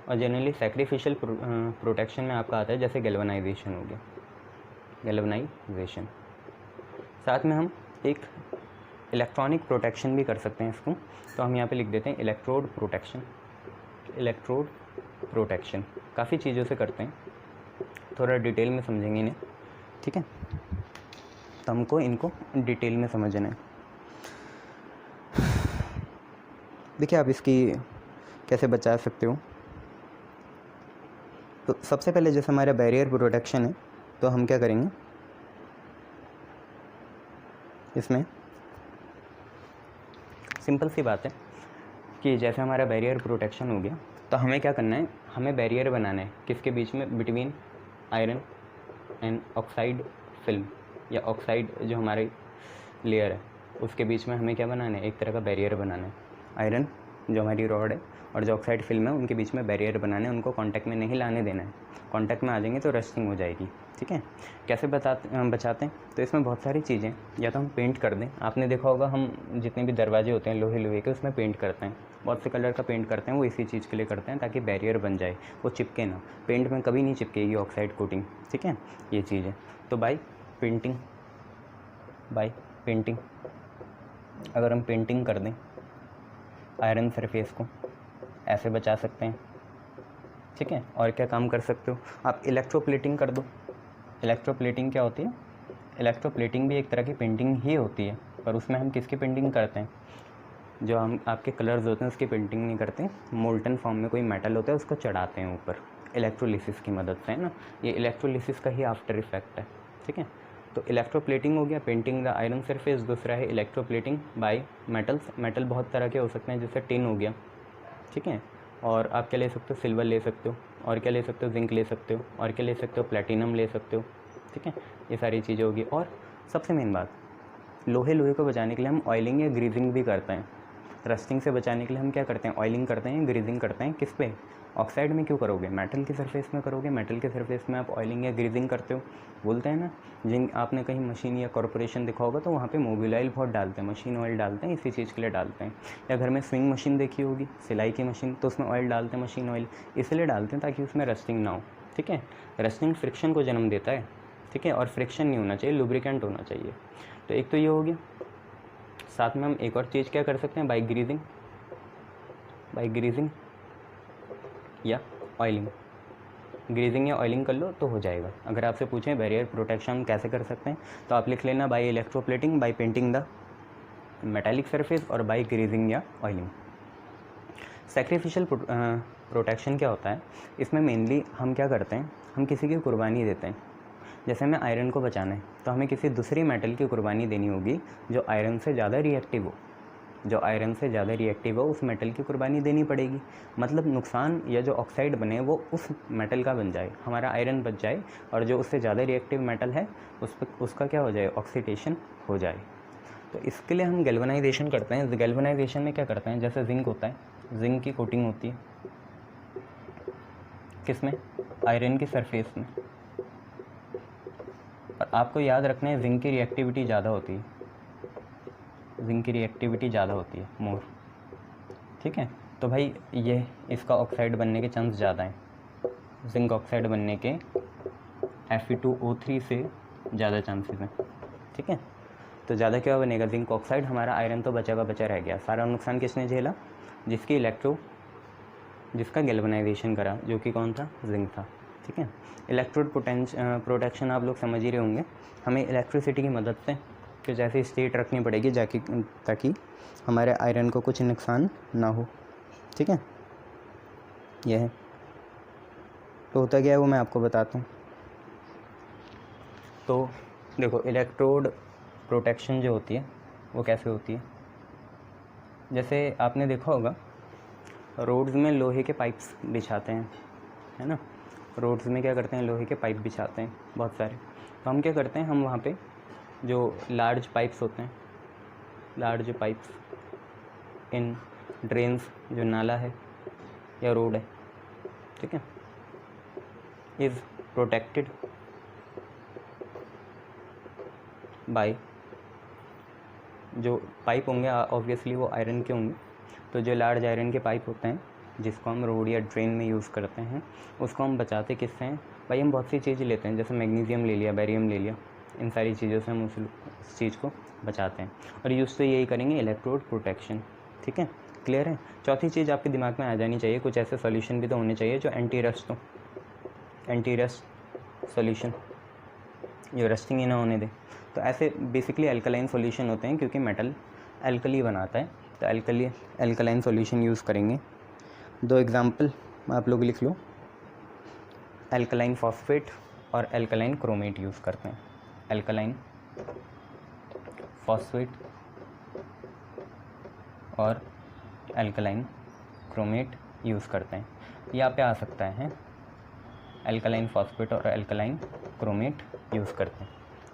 Speaker 1: और जनरली सैक्रिफिशियल प्रोटेक्शन में आपका आता है जैसे गैल्वेनाइजेशन हो गया, गैल्वेनाइजेशन। साथ में हम एक इलेक्ट्रॉनिक प्रोटेक्शन भी कर सकते हैं इसको, तो हम यहाँ पे लिख देते हैं इलेक्ट्रोड प्रोटेक्शन। इलेक्ट्रोड प्रोटेक्शन काफ़ी चीज़ों से करते हैं, थोड़ा डिटेल में समझेंगे इन्हें। ठीक है, तो हमको इनको डिटेल में समझना है। देखिए आप इसकी कैसे बचा सकते हो। तो सबसे पहले जैसे हमारा बैरियर प्रोटेक्शन है, तो हम क्या करेंगे, इसमें सिंपल सी बात है कि जैसे हमारा बैरियर प्रोटेक्शन हो गया, तो हमें क्या करना है, हमें बैरियर बनाना है किसके बीच में, between iron and oxide film या ऑक्साइड जो हमारी लेयर है उसके बीच में हमें क्या बनाना है, एक तरह का बैरियर बनाना है। आयरन जो हमारी रॉड है और जो ऑक्साइड फिल्म है उनके बीच में बैरियर बनाना है, उनको कांटेक्ट में नहीं लाने देना है। कांटेक्ट में आ जाएंगे तो रस्टिंग हो जाएगी। ठीक है, कैसे बचाते हैं, तो इसमें बहुत सारी चीज़ें, या तो हम पेंट कर दें। आपने देखा होगा हम जितने भी दरवाजे होते हैं लोहे के, उसमें पेंट करते हैं, बहुत से कलर का पेंट करते हैं, वो इसी चीज़ के लिए करते हैं ताकि बैरियर बन जाए, वो चिपके ना। पेंट में कभी नहीं चिपकेगी ऑक्साइड कोटिंग। ठीक है, ये चीज़ है। तो बाय पेंटिंग अगर हम पेंटिंग कर दें आयरन सरफेस को, ऐसे बचा सकते हैं। ठीक है, और क्या काम कर सकते हो आप, इलेक्ट्रोप्लेटिंग कर दो। इलेक्ट्रोप्लेटिंग क्या होती है, इलेक्ट्रोप्लेटिंग भी एक तरह की पेंटिंग ही होती है, पर उसमें हम किसकी पेंटिंग करते हैं, जो हम आपके कलर्स होते हैं उसकी पेंटिंग नहीं करते। मोल्टन फॉर्म में कोई मेटल होता है उसको चढ़ाते हैं ऊपर इलेक्ट्रोलिसिस की मदद से, है ना। ये इलेक्ट्रोलिसिस का ही आफ्टर इफेक्ट है। ठीक है, तो इलेक्ट्रोप्लेटिंग हो गया, पेंटिंग द आयरन सरफेस। दूसरा है इलेक्ट्रोप्लेटिंग बाय मेटल्स। मेटल बहुत तरह के हो सकते हैं, जैसे टिन हो गया। ठीक है, और आप क्या ले सकते हो, सिल्वर ले सकते हो, और क्या ले सकते हो, जिंक ले सकते हो, और क्या ले सकते हो, प्लेटिनम ले सकते हो। ठीक है, ये सारी चीज़ें होगी। और सबसे मेन बात, लोहे को बचाने के लिए हम ऑयलिंग या ग्रीजिंग भी करते हैं। रस्टिंग से बचाने के लिए हम क्या करते हैं, ऑयलिंग करते हैं, ग्रीजिंग करते हैं। किस पे, ऑक्साइड में क्यों करोगे, मेटल की सरफेस में करोगे। मेटल के सरफेस में आप ऑयलिंग या ग्रीजिंग करते हो, बोलते हैं ना। जिन आपने कहीं मशीन या कॉर्पोरेशन देखा होगा तो वहाँ पे मोबिल ऑयल बहुत डालते हैं, मशीन ऑयल डालते हैं, इसी चीज़ के लिए डालते हैं। या घर में स्विंग मशीन देखी होगी, सिलाई की मशीन, तो उसमें ऑयल डालते हैं, मशीन ऑयल इसलिए डालते हैं ताकि उसमें रस्टिंग ना हो। ठीक है, रस्टिंग फ्रिक्शन को जन्म देता है। ठीक है, और फ्रिक्शन नहीं होना चाहिए, लुब्रिकेंट होना चाहिए। तो एक तो ये हो गया। साथ में हम एक और चीज़ क्या कर सकते हैं, बाय ग्रीजिंग या ऑयलिंग। ग्रीजिंग या ऑयलिंग कर लो तो हो जाएगा। अगर आपसे पूछें बैरियर प्रोटेक्शन कैसे कर सकते हैं, तो आप लिख लेना by electroplating, by painting the metallic surface, और बाय ग्रीजिंग या ऑयलिंग। सैक्रिफिशियल प्रोटेक्शन क्या होता है, इसमें मेनली हम क्या करते हैं, हम किसी की कुर्बानी देते हैं। जैसे हमें आयरन को बचाना है तो हमें किसी दूसरी मेटल की कुर्बानी देनी होगी जो आयरन से ज़्यादा रिएक्टिव हो, उस मेटल की कुर्बानी देनी पड़ेगी। मतलब नुकसान या जो ऑक्साइड बने वो उस मेटल का बन जाए, हमारा आयरन बच जाए, और जो उससे ज़्यादा रिएक्टिव मेटल है उसका क्या हो जाए, ऑक्सीडेशन हो जाए। तो इसके लिए हम गैल्वेनाइजेशन करते हैं। गैल्वेनाइजेशन में क्या करते हैं, जैसे जिंक होता है, जिंक की कोटिंग होती है किस में, आयरन की सरफेस में। और आपको याद रखना है जिंक की रिएक्टिविटी ज़्यादा होती है, मोर। ठीक है, तो भाई ये इसका ऑक्साइड बनने के चांस ज़्यादा हैं, जिंक ऑक्साइड बनने के Fe2O3 से ज़्यादा चांसेस हैं। ठीक है, तो ज़्यादा क्या बनेगा, जिंक ऑक्साइड। हमारा आयरन तो बचा रह गया। सारा नुकसान किसने झेला, जिसका गैल्वेनाइजेशन करा, जो कि कौन था, जिंक था। ठीक है, इलेक्ट्रोड प्रोटेक्शन आप लोग समझ ही रहे होंगे। हमें इलेक्ट्रिसिटी की मदद से कुछ ऐसी स्टेट रखनी पड़ेगी ताकि हमारे आयरन को कुछ नुकसान ना हो। ठीक है, यह है। तो होता क्या है वो मैं आपको बताता हूँ। तो देखो, इलेक्ट्रोड प्रोटेक्शन जो होती है वो कैसे होती है, जैसे आपने देखा होगा रोड्स में लोहे के पाइप्स बिछाते हैं, है ना। रोड्स में क्या करते हैं, लोहे के पाइप बिछाते हैं बहुत सारे। तो हम क्या करते हैं, हम वहाँ पे जो लार्ज पाइप्स होते हैं, लार्ज पाइप्स इन ड्रेन्स, जो नाला है या रोड है, ठीक है, इज़ प्रोटेक्टेड बाय, जो पाइप होंगे ऑब्वियसली वो आयरन के होंगे। तो जो लार्ज आयरन के पाइप होते हैं जिसको हम रोड या ड्रेन में यूज़ करते हैं, उसको हम बचाते किससे हैं भाई, हम बहुत सी चीज़ें लेते हैं, जैसे मैग्नीशियम ले लिया, बैरियम ले लिया, इन सारी चीज़ों से हम उस चीज़ को बचाते हैं। और यूज़ तो यही करेंगे, इलेक्ट्रोड प्रोटेक्शन। ठीक है, क्लियर है। चौथी चीज़ आपके दिमाग में आ जानी चाहिए, कुछ ऐसे सॉल्यूशन भी तो होने चाहिए जो एंटी रस्ट सोल्यूशन, जो रस्टिंग ही ना होने दे। तो ऐसे बेसिकली अल्कलाइन सॉल्यूशन होते हैं क्योंकि मेटल अल्कली बनाता है, तो अल्कलाइन सॉल्यूशन यूज़ करेंगे। 2 एग्जांपल आप लोग लिख लो, अल्कलाइन फॉस्फेट और अल्कलाइन क्रोमेट यूज़ करते हैं। अल्कलाइन फॉस्फेट और अल्कलाइन क्रोमेट यूज़ करते हैं। यहाँ पे आ सकता है अल्कलाइन फॉस्फेट और अल्कलाइन क्रोमेट यूज़ करते हैं,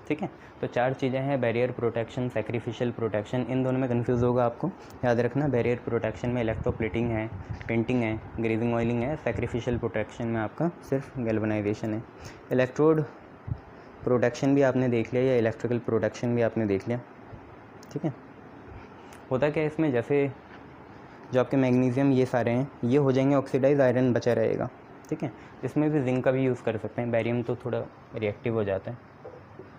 Speaker 1: ठीक है। तो 4 चीज़ें हैं, बैरियर प्रोटेक्शन, सैक्रिफिशियल प्रोटेक्शन। इन दोनों में कन्फ्यूज़ होगा आपको, याद रखना। बैरियर प्रोटेक्शन में इलेक्ट्रोप्लेटिंग है, पेंटिंग है, ग्रेविंग ऑयलिंग है। सैक्रिफिशियल प्रोटेक्शन में आपका सिर्फ गैल्वेनाइजेशन है। इलेक्ट्रोड प्रोटेक्शन भी आपने देख लिया या इलेक्ट्रिकल प्रोटेक्शन भी आपने देख लिया, ठीक है। होता क्या है इसमें, जैसे जो आपके मैग्नीशियम ये सारे हैं ये हो जाएंगे ऑक्सीडाइज, आयरन बचा रहेगा, ठीक है। इसमें भी जिंक का भी यूज़ कर सकते हैं, बैरियम तो थोड़ा रिएक्टिव हो जाता है।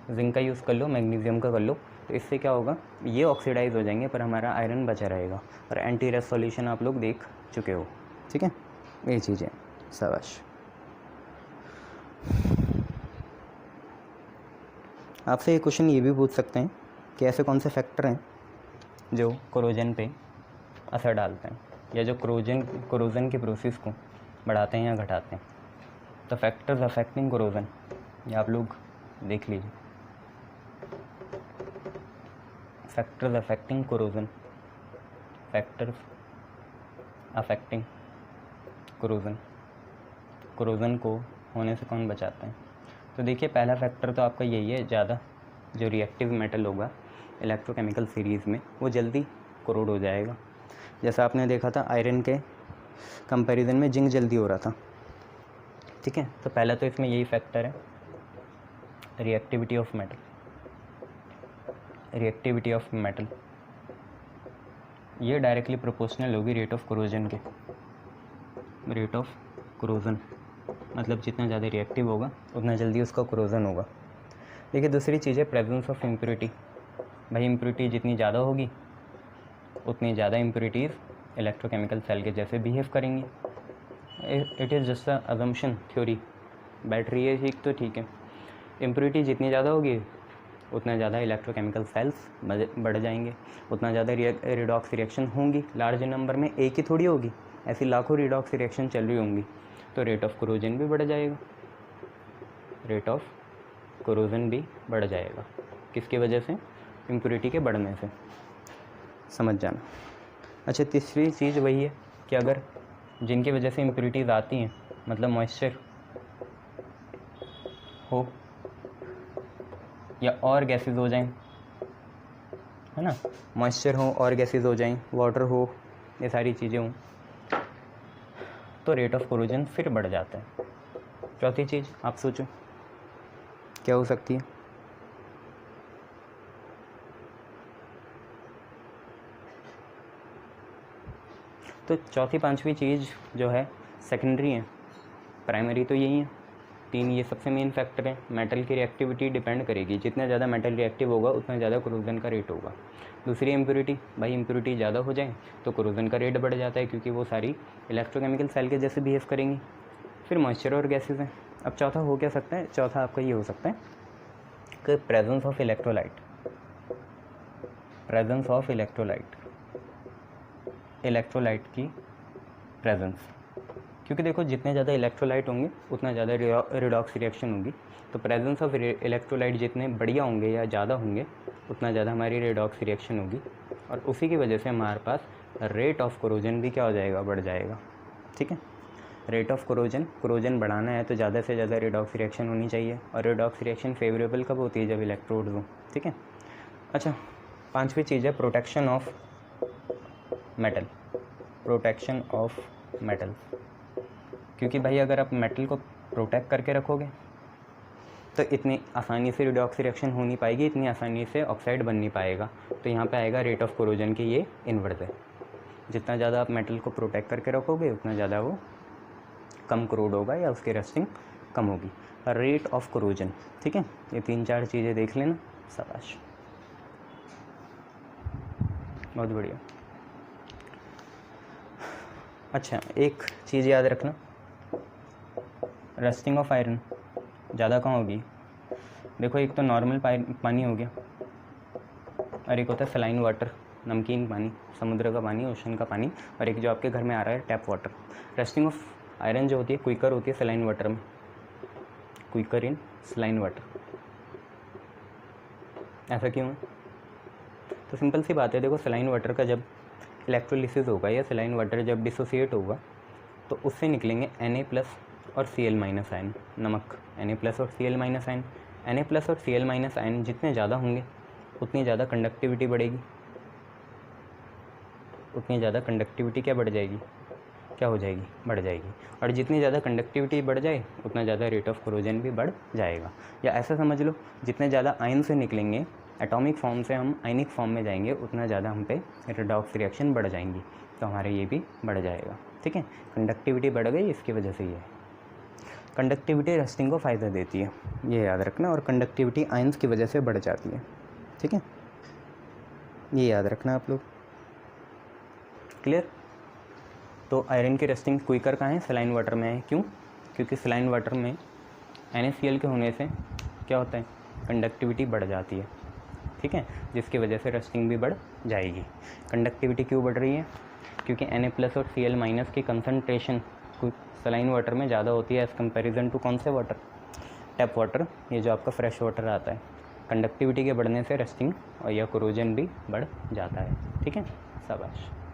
Speaker 1: जिंक का यूज़ कर लो, मैग्नीशियम का कर लो, तो इससे क्या होगा, ये ऑक्सीडाइज हो जाएंगे पर हमारा आयरन बचा रहेगा। और एंटी रस्ट सॉल्यूशन आप लोग देख चुके हो, ठीक है। ये चीज़ें शाबाश। आपसे ये क्वेश्चन ये भी पूछ सकते हैं कि ऐसे कौन से फैक्टर हैं जो कोरोजन पे असर डालते हैं या जो कोरोजन के प्रोसेस को बढ़ाते हैं या घटाते हैं। तो फैक्टर्स अफेक्टिंग कोरोजन ये आप लोग देख लीजिए। Factors affecting corrosion, factors affecting corrosion, corrosion को होने से कौन बचाते हैं। तो देखिए पहला फैक्टर तो आपका यही है, ज़्यादा जो रिएक्टिव मेटल होगा इलेक्ट्रोकेमिकल सीरीज़ में वो जल्दी कोरोड हो जाएगा। जैसा आपने देखा था आयरन के कंपैरिजन में जिंक जल्दी हो रहा था, ठीक है। तो पहला तो इसमें यही फैक्टर है, reactivity of metal. Reactivity of metal ये डायरेक्टली प्रोपोर्शनल होगी रेट ऑफ कोरोजन के। रेट ऑफ कोरोजन मतलब जितना ज़्यादा रिएक्टिव होगा उतना जल्दी उसका कोरोजन होगा। देखिए दूसरी चीज़ है प्रेजेंस ऑफ इम्प्योरिटी। भाई इम्प्योरिटी जितनी ज़्यादा होगी उतनी ज़्यादा इम्प्योरिटीज़ इलेक्ट्रोकेमिकल सेल के जैसे बिहेव करेंगी। It is just a assumption theory, battery है ठीक तो ठीक है। इम्प्योरिटी जितनी ज़्यादा होगी उतना ज़्यादा इलेक्ट्रोकेमिकल सेल्स बढ़ जाएंगे, उतना ज़्यादा रिडॉक्स रिएक्शन होंगी। लार्ज नंबर में एक ही थोड़ी होगी, ऐसी लाखों रिडॉक्स रिएक्शन चल रही होंगी, तो रेट ऑफ कोरोजन भी बढ़ जाएगा। रेट ऑफ कोरोजन भी बढ़ जाएगा किसकी वजह से, इम्प्योरिटी के बढ़ने से, समझ जाना। अच्छा तीसरी चीज़ वही है कि अगर जिनकी वजह से इम्प्योरिटीज़ आती हैं मतलब मॉइस्चर हो या और गैसेस हो जाएं, है ना, मॉइस्चर हो और गैसेस हो जाएं, वाटर हो, ये सारी चीज़ें हों, तो रेट ऑफ कोरोजन फिर बढ़ जाता है। चौथी चीज़ आप सोचो क्या हो सकती है। तो चौथी पांचवी चीज़ जो है सेकेंडरी है, प्राइमरी तो यही है। 3 ये सबसे मेन फैक्टर है। मेटल की रिएक्टिविटी डिपेंड करेगी, जितना ज़्यादा मेटल रिएक्टिव होगा उतना ज़्यादा कोरोजन का रेट होगा। दूसरी इम्प्योरिटी, भाई इम्प्योरिटी ज़्यादा हो जाए तो कोरोजन का रेट बढ़ जाता है क्योंकि वो सारी इलेक्ट्रोकेमिकल सेल के जैसे बिहेव करेंगी। फिर मॉइस्चर और गैसेज हैं। अब चौथा हो क्या सकता है, चौथा आपका ये हो सकता है कि presence of electrolyte. Presence of electrolyte, electrolyte की प्रेजेंस, क्योंकि देखो जितने ज़्यादा इलेक्ट्रोलाइट होंगे उतना ज़्यादा रिडॉक्स रिएक्शन होगी। तो प्रेजेंस ऑफ इलेक्ट्रोलाइट जितने बढ़िया होंगे या ज़्यादा होंगे उतना ज़्यादा हमारी रिडॉक्स रिएक्शन होगी, और उसी की वजह से हमारे पास रेट ऑफ कोरोजन भी क्या हो जाएगा, बढ़ जाएगा, ठीक है। रेट ऑफ कोरोजन बढ़ाना है तो ज़्यादा से ज़्यादा रिडॉक्स रिएक्शन होनी चाहिए, और रिडॉक्स रिएक्शन फेवरेबल कब होती है, जब इलेक्ट्रोड हो, ठीक है। अच्छा पांचवी चीज़ है protection of metal. Protection of metal, क्योंकि भाई अगर आप मेटल को प्रोटेक्ट करके रखोगे तो इतनी आसानी से रिडॉक्स रिएक्शन हो नहीं पाएगी, इतनी आसानी से ऑक्साइड बन नहीं पाएगा। तो यहाँ पे आएगा रेट ऑफ कोरोजन की ये इन्वर्स है। जितना ज़्यादा आप मेटल को प्रोटेक्ट करके रखोगे उतना ज़्यादा वो कम कोरोड होगा या उसकी रस्टिंग कम होगी। रेट ऑफ कोरोजन, ठीक है। ये 3-4 चीज़ें देख लेना, शाबाश, बहुत बढ़िया। अच्छा एक चीज़ याद रखना, रस्टिंग ऑफ आयरन ज़्यादा कहाँ होगी, देखो एक तो नॉर्मल पानी हो गया और एक होता है सलाइन वाटर, नमकीन पानी, समुद्र का पानी, ओशन का पानी, और एक जो आपके घर में आ रहा है tap water. Rusting of iron जो होती है क्विकर होती है सलाइन वाटर में, क्विकर इन सलाइन वाटर। ऐसा क्यों है? तो सिंपल सी बात है, देखो सलाइन वाटर का जब इलेक्ट्रोलिसिस होगा या सलाइन वाटर जब डिसोसिएट होगा तो उससे निकलेंगे Na+ और Cl- आयन, नमक, Na+ और Cl- आयन। Na+ और Cl- आयन जितने ज़्यादा होंगे उतनी ज़्यादा कंडक्टिविटी बढ़ेगी, उतनी ज़्यादा कंडक्टिविटी क्या बढ़ जाएगी, क्या हो जाएगी, बढ़ जाएगी। और जितनी ज़्यादा कंडक्टिविटी बढ़ जाए उतना ज़्यादा रेट ऑफ कोरोजन भी बढ़ जाएगा। या ऐसा समझ लो, जितने ज़्यादा आयन से निकलेंगे, एटॉमिक फॉर्म से हम आयनिक फॉर्म में जाएंगे, उतना ज़्यादा हम पे रेडॉक्स रिएक्शन बढ़ जाएंगी, तो हमारे ये भी बढ़ जाएगा। ठीक है, कंडक्टिविटी बढ़ गई, इसकी वजह से ये है। कंडक्टिविटी रस्टिंग को फ़ायदा देती है, ये याद रखना, और कंडक्टिविटी आयंस की वजह से बढ़ जाती है। ठीक है, ये याद रखना आप लोग। क्लियर? तो आयरन की रस्टिंग क्विकर कहाँ है? सलाइन वाटर में है। क्यों? क्योंकि सलाइन वाटर में NaCl के होने से क्या होता है, कंडक्टिविटी बढ़ जाती है। ठीक है, जिसकी वजह से रस्टिंग भी बढ़ जाएगी। कंडक्टिविटी क्यों बढ़ रही है? क्योंकि Na+ और Cl- की कंसनट्रेशन सलाइन वाटर में ज़्यादा होती है एज़ कम्पेरिजन टू कौन से वाटर? टैप वाटर, ये जो आपका फ्रेश वाटर आता है। कंडक्टिविटी के बढ़ने से रस्टिंग और या कोरोजन भी बढ़ जाता है। ठीक है, शाबाश।